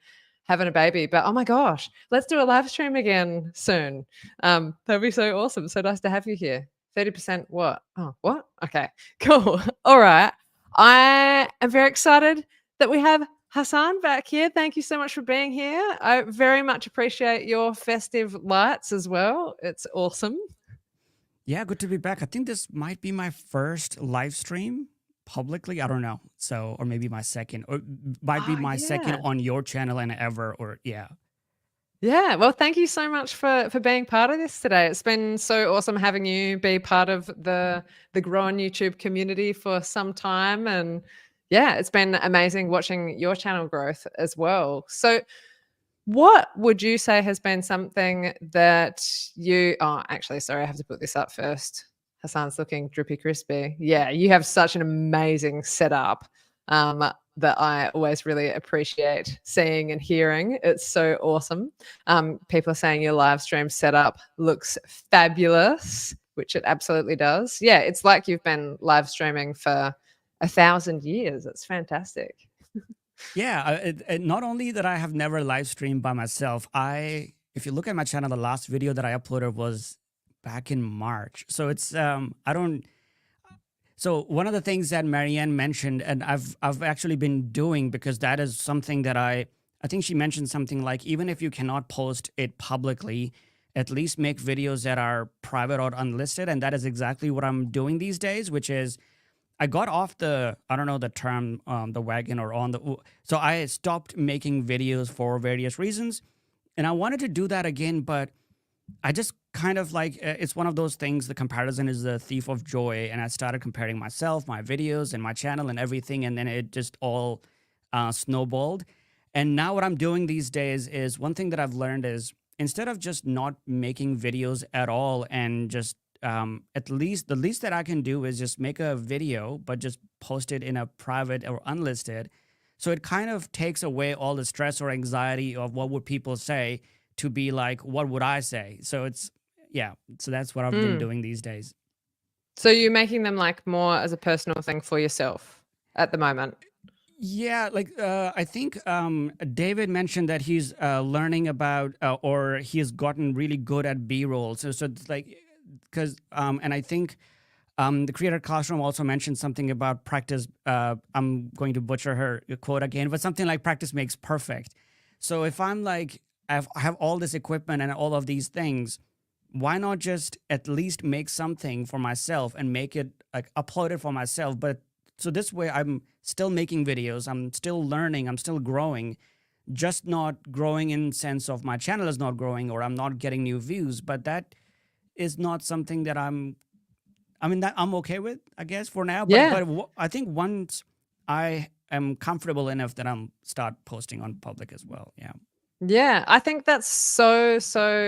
having a baby, but oh my gosh, let's do a live stream again soon. That'd be so awesome. So nice to have you here. 30% what? Oh, what? Okay, cool. All right. I am very excited that we have Hassan back here. Thank you so much for being here. I very much appreciate your festive lights as well. It's awesome. Yeah, good to be back. I think this might be my first live stream publicly. I don't know. So, or maybe my second, or might be my second on your channel and ever, or yeah. Yeah, well, thank you so much for being part of this today. It's been so awesome having you be part of the growing YouTube community for some time, and yeah, it's been amazing watching your channel growth as well. So what would you say has been something that you, actually, sorry, I have to put this up first. Hassan's looking drippy crispy. Yeah, you have such an amazing setup that I always really appreciate seeing and hearing. It's so awesome. People are saying your live stream setup looks fabulous, which it absolutely does. Yeah, it's like you've been live streaming for 1,000 years. It's fantastic. Yeah, not only that I have never live streamed by myself, if you look at my channel, the last video that I uploaded was back in March. So it's, so one of the things that Marianne mentioned, and I've actually been doing, because that is something that I think she mentioned something like, even if you cannot post it publicly, at least make videos that are private or unlisted. And that is exactly what I'm doing these days, which is, I got off the, I don't know the term, the wagon, or on the, so I stopped making videos for various reasons. And I wanted to do that again, but I just kind of like, it's one of those things, the comparison is the thief of joy. And I started comparing myself, my videos and my channel and everything. And then it just all snowballed. And now what I'm doing these days is, one thing that I've learned is, instead of just not making videos at all, and just at least the least that I can do is just make a video, but just post it in a private or unlisted. So it kind of takes away all the stress or anxiety of what would people say, to be like, what would I say? So it's, yeah. So that's what I've been doing these days. So you're making them like more as a personal thing for yourself at the moment? Yeah, like I think David mentioned that he's learning about, or he has gotten really good at B-roll. So it's like, because, and I think the Creator Classroom also mentioned something about practice. I'm going to butcher her quote again, but something like practice makes perfect. So if I'm like, I have all this equipment and all of these things, why not just at least make something for myself and make it, like, upload it for myself? But so this way I'm still making videos, I'm still learning, I'm still growing, just not growing in sense of my channel is not growing, or I'm not getting new views. But that is not something that that I'm okay with, I guess, for now. Yeah. But I think once I am comfortable enough, that I'm start posting on public as well. Yeah. Yeah, I think that's so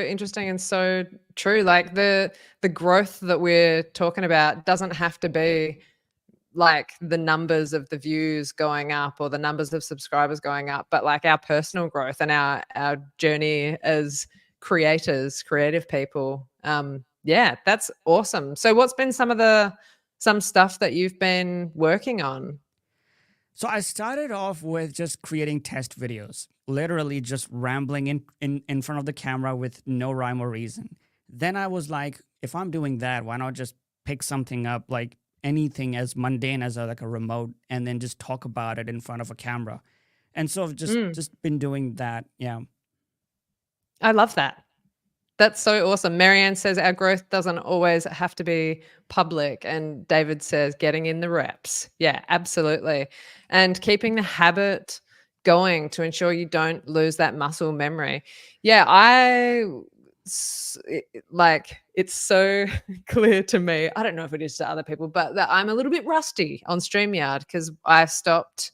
interesting and so true. Like the growth that we're talking about doesn't have to be like the numbers of the views going up or the numbers of subscribers going up, but like our personal growth and our journey as creators, creative people. Yeah, that's awesome. So what's been some stuff that you've been working on? So I started off with just creating test videos, literally just rambling in front of the camera with no rhyme or reason. Then I was like, if I'm doing that, why not just pick something up, like anything as mundane as like a remote, and then just talk about it in front of a camera. And so I've just been doing that. Yeah. I love that. That's so awesome. Marianne says our growth doesn't always have to be public. And David says getting in the reps. Yeah, absolutely. And keeping the habit going to ensure you don't lose that muscle memory. Yeah, it's so clear to me. I don't know if it is to other people, but that I'm a little bit rusty on StreamYard because I stopped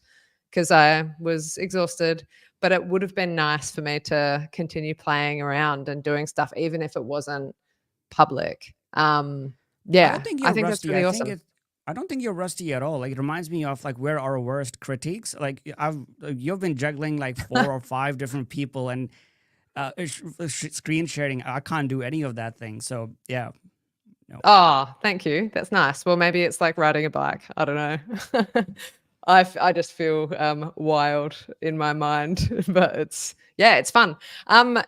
because I was exhausted. But it would have been nice for me to continue playing around and doing stuff, even if it wasn't public. I Yeah, don't think I you're think that's rusty. really I think awesome. I don't think you're rusty at all. Like, it reminds me of like where our worst critiques. Like you've been juggling like 4 or 5 different people and screen sharing. I can't do any of that thing. So yeah. No. Oh, thank you. That's nice. Well, maybe it's like riding a bike. I don't know. I just feel wild in my mind, but it's fun.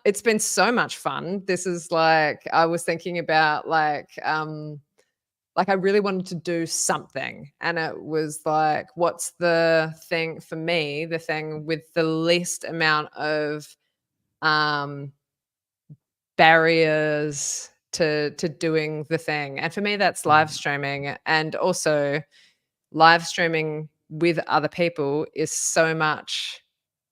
It's been so much fun. This is like I was thinking about like I really wanted to do something, and it was like, what's the thing for me? The thing with the least amount of barriers to doing the thing, and for me, that's live streaming, and also live streaming with other people is so much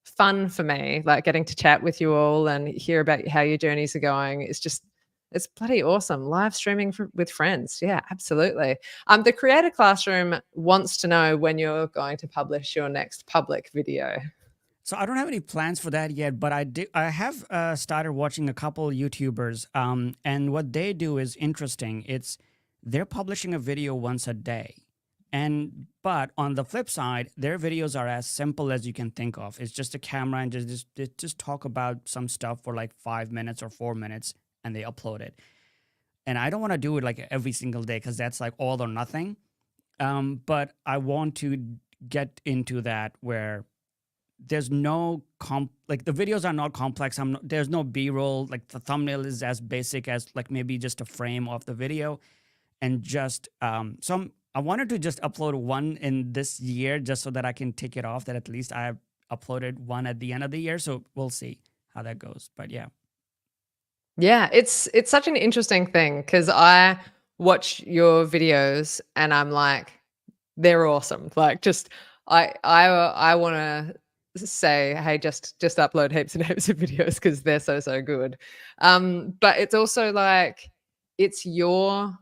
fun for me. Like getting to chat with you all and hear about how your journeys are going. It's bloody awesome. Live streaming with friends. Yeah, absolutely. The Creator Classroom wants to know when you're going to publish your next public video. So I don't have any plans for that yet, but I have started watching a couple YouTubers, and what they do is interesting. They're publishing a video once a day. But on the flip side, their videos are as simple as you can think of. It's just a camera and just talk about some stuff for like 5 minutes or 4 minutes, and they upload it. And I don't want to do it like every single day because that's like all or nothing. But I want to get into that where there's no like the videos are not complex. There's no B-roll. Like the thumbnail is as basic as like maybe just a frame of the video, and just I wanted to just upload one in this year just so that I can tick it off that at least I have uploaded one at the end of the year. So we'll see how that goes. But yeah. Yeah, it's such an interesting thing because I watch your videos and I'm like, they're awesome. Like just I want to say, hey, just upload heaps and heaps of videos because they're so good. But it's also like it's your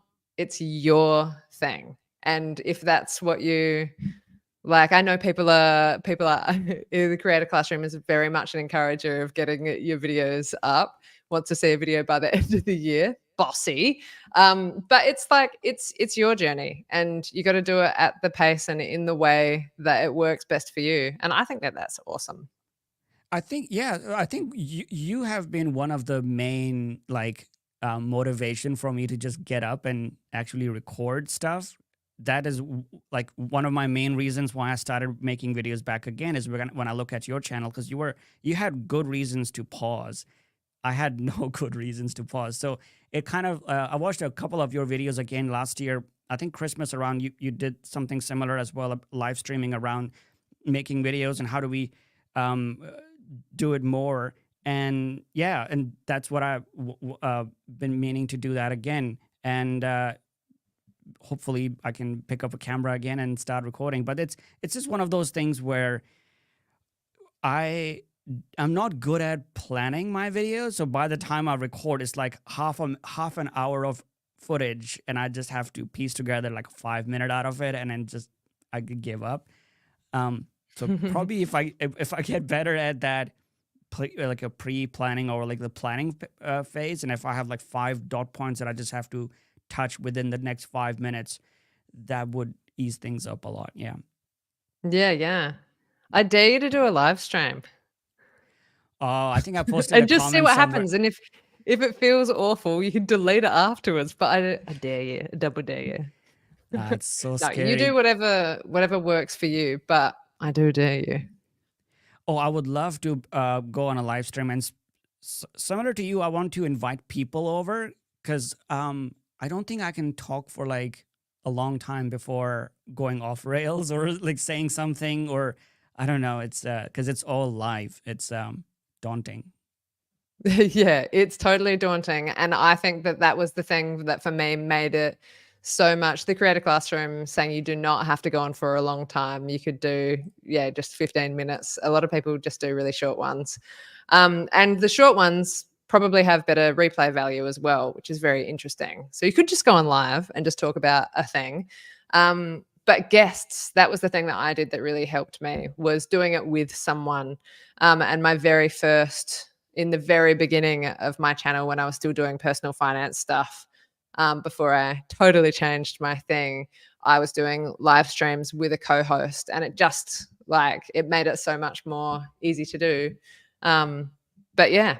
thing. And if that's what you like, I know people are the Creator Classroom is very much an encourager of getting your videos up, wants to see a video by the end of the year. Bossy. But it's like it's your journey and you got to do it at the pace and in the way that it works best for you. And I think that that's awesome. I think you have been one of the main like motivation for me to just get up and actually record stuff. That is like one of my main reasons why I started making videos back again is when I look at your channel, because you had good reasons to pause. I had no good reasons to pause. So it kind of, I watched a couple of your videos again last year. I think Christmas around, you did something similar as well, live streaming around making videos and how do we do it more. And yeah, and that's what I've been meaning to do that again. And hopefully I can pick up a camera again and start recording. But it's just one of those things where I'm not good at planning my videos. So by the time I record, it's like half an hour of footage, and I just have to piece together like 5 minutes out of it, and then I could give up. So probably if I get better at that, like a pre-planning or like the planning phase, and if I have like 5 dot points that I just have to touch within the next 5 minutes, that would ease things up a lot. Yeah. Yeah. I dare you to do a live stream. Oh, I think I posted and a just see comment what somewhere. happens. And if it feels awful, you can delete it afterwards. But I dare you, double dare you. It's so No, scary. you do whatever works for you. But I do dare you. Oh, I would love to go on a live stream, and similar to you, I want to invite people over because I don't think I can talk for like a long time before going off rails or like saying something, or I don't know. It's because it's all live. It's daunting. Yeah, it's totally daunting. And I think that that was the thing that for me made it so much. The Creator Classroom saying you do not have to go on for a long time. You could do, yeah, just 15 minutes. A lot of people just do really short ones. And the short ones probably have better replay value as well, which is very interesting. So you could just go on live and just talk about a thing. But guests, that was the thing that I did that really helped me, was doing it with someone. And my very first, in the very beginning of my channel, when I was still doing personal finance stuff, before I totally changed my thing, I was doing live streams with a co-host, and it just like, it made it so much more easy to do. But yeah,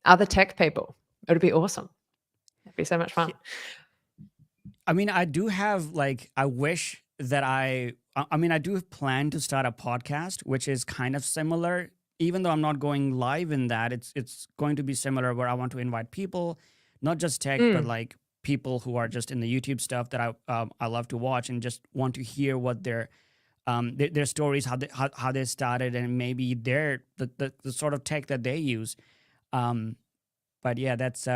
other tech people, it would be awesome. It'd be so much fun. I mean, I do have like, I wish that I mean, I do plan to start a podcast, which is kind of similar. Even though I'm not going live in that, it's going to be similar, where I want to invite people, not just tech, but like people who are just in the YouTube stuff that I love to watch, and just want to hear what their stories, how they started, and maybe the sort of tech that they use. But yeah, that's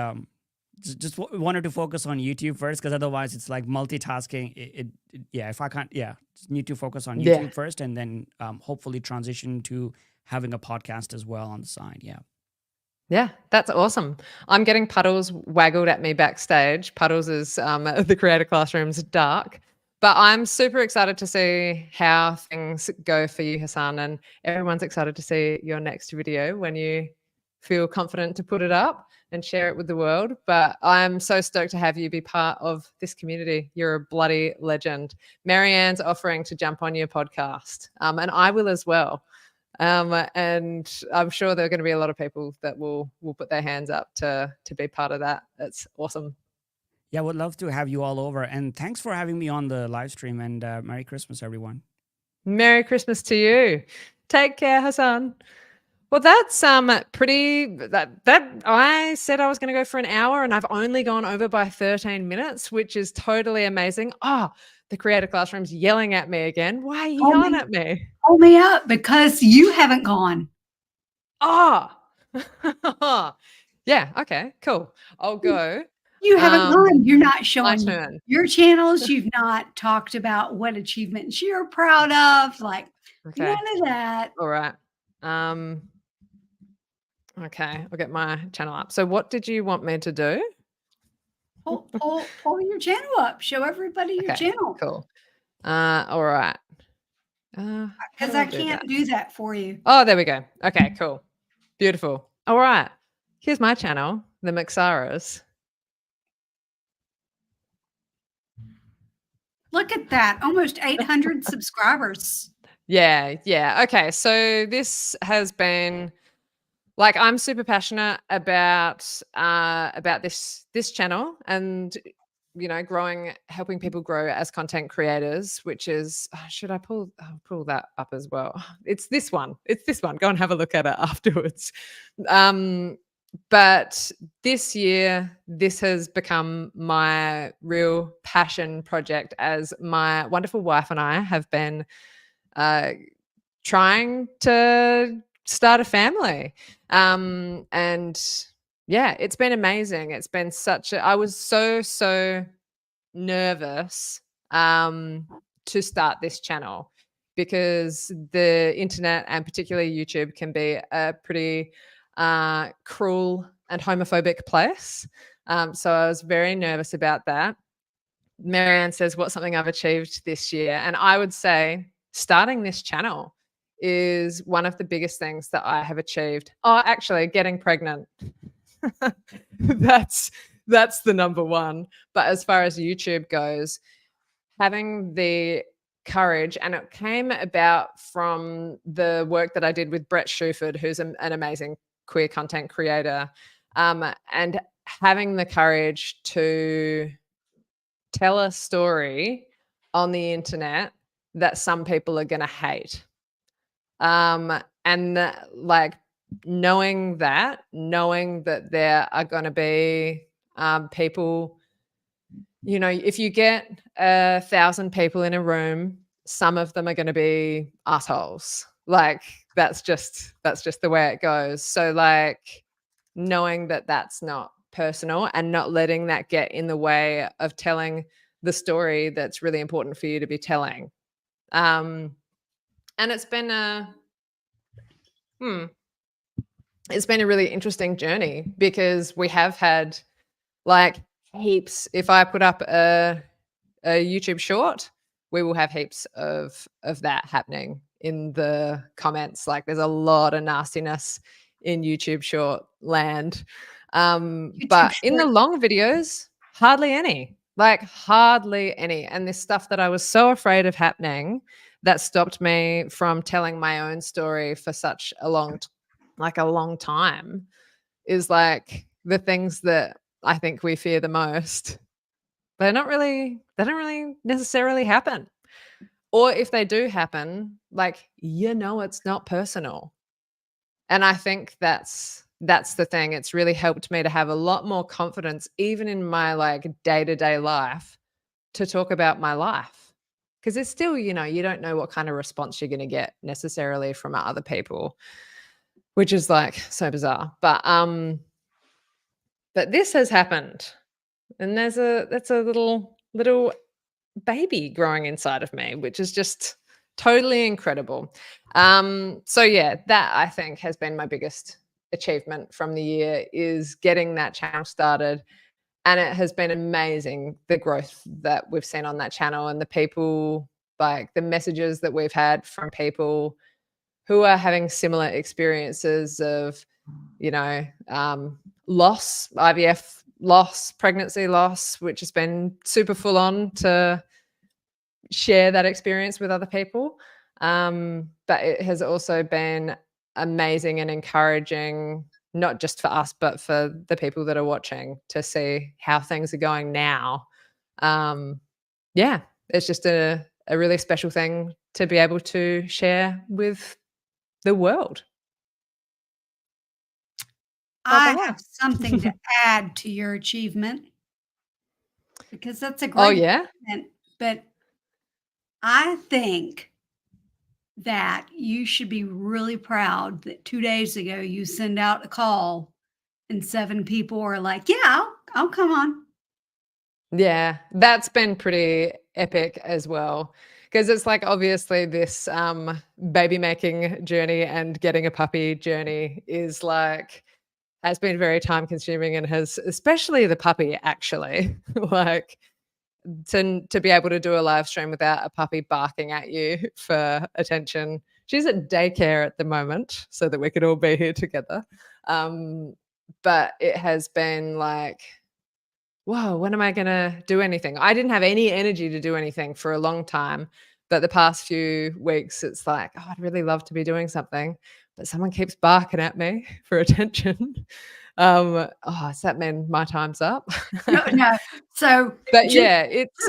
just wanted to focus on YouTube first, because otherwise it's like multitasking. Yeah, if I can't, just need to focus on YouTube first, and then hopefully transition to having a podcast as well on the side. Yeah, that's awesome. I'm getting Puddles waggled at me backstage. Puddles is the Creator Classroom's dark. But I'm super excited to see how things go for you, Hassan, and everyone's excited to see your next video when you feel confident to put it up and share it with the world. But I'm so stoked to have you be part of this community. You're a bloody legend. Marianne's offering to jump on your podcast, and I will as well. And I'm sure there are going to be a lot of people that will put their hands up to be part of that. That's awesome. Yeah, would love to have you all over. And thanks for having me on the live stream, and Merry Christmas, everyone. Merry Christmas to you. Take care, Hassan. Well, that's pretty, that I said I was going to go for an hour, and I've only gone over by 13 minutes, which is totally amazing. Oh, the Creator Classroom's yelling at me again. Why are you yelling at me? Hold me up, because you haven't gone. Oh, yeah. Okay, cool. I'll go. You haven't gone. You're not showing my turn. Your channels. You've not talked about what achievements you're proud of. Like none of that. All right. Okay, I'll get my channel up. So what did you want me to do? Pull your channel up. Show everybody your channel. Cool. All right. Because I can't do that for you. Oh, there we go. Okay, cool. Beautiful. All right. Here's my channel, the Mixaras. Look at that. Almost 800 subscribers. Yeah. Okay, so this has been, like, I'm super passionate about this channel, and helping people grow as content creators, which is, should I pull that up as well? It's this one. Go and have a look at it afterwards. But this year, this has become my real passion project, as my wonderful wife and I have been trying to start a family. And yeah, it's been amazing. It's been I was so nervous to start this channel, because the internet, and particularly YouTube, can be a pretty cruel and homophobic place. So I was very nervous about that. Marianne says, what's something I've achieved this year? And I would say starting this channel is one of the biggest things that I have achieved. Oh, actually, getting pregnant. That's the number one. But as far as YouTube goes, having the courage, and it came about from the work that I did with Brett Shuford, who's an amazing queer content creator, and having the courage to tell a story on the internet that some people are going to hate. And like knowing that there are going to be people, you know, if you get 1,000 people in a room, some of them are going to be assholes. Like that's just the way it goes. So like knowing that that's not personal and not letting that get in the way of telling the story that's really important for you to be telling. And it's been it's been a really interesting journey because we have had like heaps. If I put up a YouTube short, we will have heaps of that happening in the comments. Like there's a lot of nastiness in YouTube short land. But in the long videos, hardly any. Like hardly any. And this stuff that I was so afraid of happening that stopped me from telling my own story for such a long time is like the things that I think we fear the most. They don't really necessarily happen. Or if they do happen, like, you know, it's not personal. And I think that's the thing. It's really helped me to have a lot more confidence, even in my like day-to-day life, to talk about my life. Because it's still, you know, you don't know what kind of response you're going to get necessarily from other people, which is like so bizarre. But this has happened. And that's a little baby growing inside of me, which is just totally incredible. So yeah, that I think has been my biggest achievement from the year, is getting that channel started. And it has been amazing, the growth that we've seen on that channel and the people, like the messages that we've had from people who are having similar experiences of, you know, loss, IVF loss, pregnancy loss, which has been super full on to share that experience with other people. But it has also been amazing and encouraging, not just for us, but for the people that are watching, to see how things are going now. Yeah, it's just a really special thing to be able to share with the world. I have something to add to your achievement, because that's a great Oh, yeah? achievement, but I think that you should be really proud that 2 days ago you send out a call and 7 people are like, "Yeah, I'll come on." Yeah, that's been pretty epic as well, because it's like obviously this baby making journey and getting a puppy journey is like has been very time consuming, and has, especially the puppy actually, like to be able to do a live stream without a puppy barking at you for attention. She's at daycare at the moment so that we could all be here together. But it has been like, whoa, when am I going to do anything? I didn't have any energy to do anything for a long time. But the past few weeks, it's like, oh, I'd really love to be doing something, but someone keeps barking at me for attention. Oh, does that mean my time's up? No. So, But yeah, it's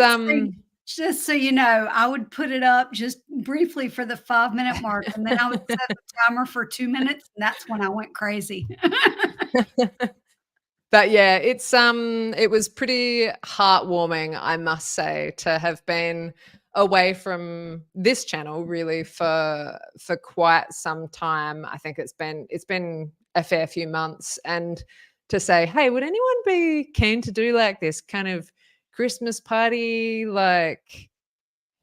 just so you know, I would put it up just briefly for the 5-minute mark, and then I would set the timer for 2 minutes, and that's when I went crazy. But yeah, it's it was pretty heartwarming, I must say, to have been away from this channel really for quite some time. I think it's been a fair few months, and to say, hey, would anyone be keen to do like this kind of Christmas party, like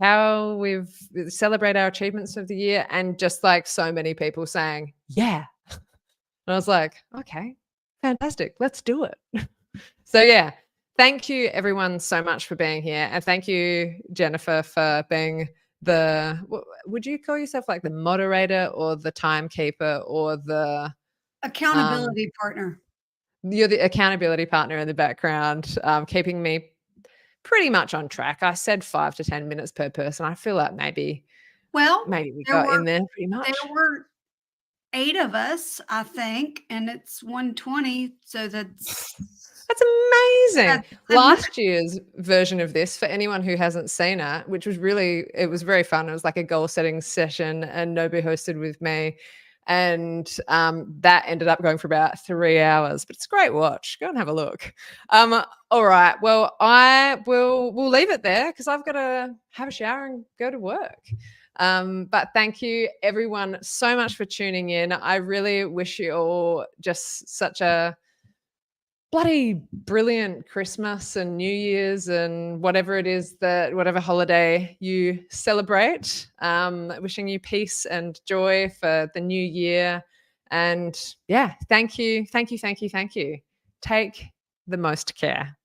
how we've celebrate our achievements of the year, and just like so many people saying, yeah. And I was like, okay, fantastic, let's do it. So yeah, thank you everyone so much for being here, and thank you, Jennifer, for being the, would you call yourself like the moderator or the timekeeper or the Accountability partner? You're the accountability partner in the background, keeping me pretty much on track. I said 5 to 10 minutes per person. I feel like maybe we got in there pretty much. There were 8 of us, I think, and it's 1:20, so that's That's amazing. That's Last year's version of this, for anyone who hasn't seen it, which was it was very fun. It was like a goal setting session, and Nobu hosted with me. And that ended up going for about 3 hours, but it's a great watch. Go and have a look. All right. Well, we'll leave it there because I've got to have a shower and go to work. But thank you everyone so much for tuning in. I really wish you all just such a bloody brilliant Christmas and New Year's and whatever it is whatever holiday you celebrate. Wishing you peace and joy for the new year. And yeah, thank you. Take the most care.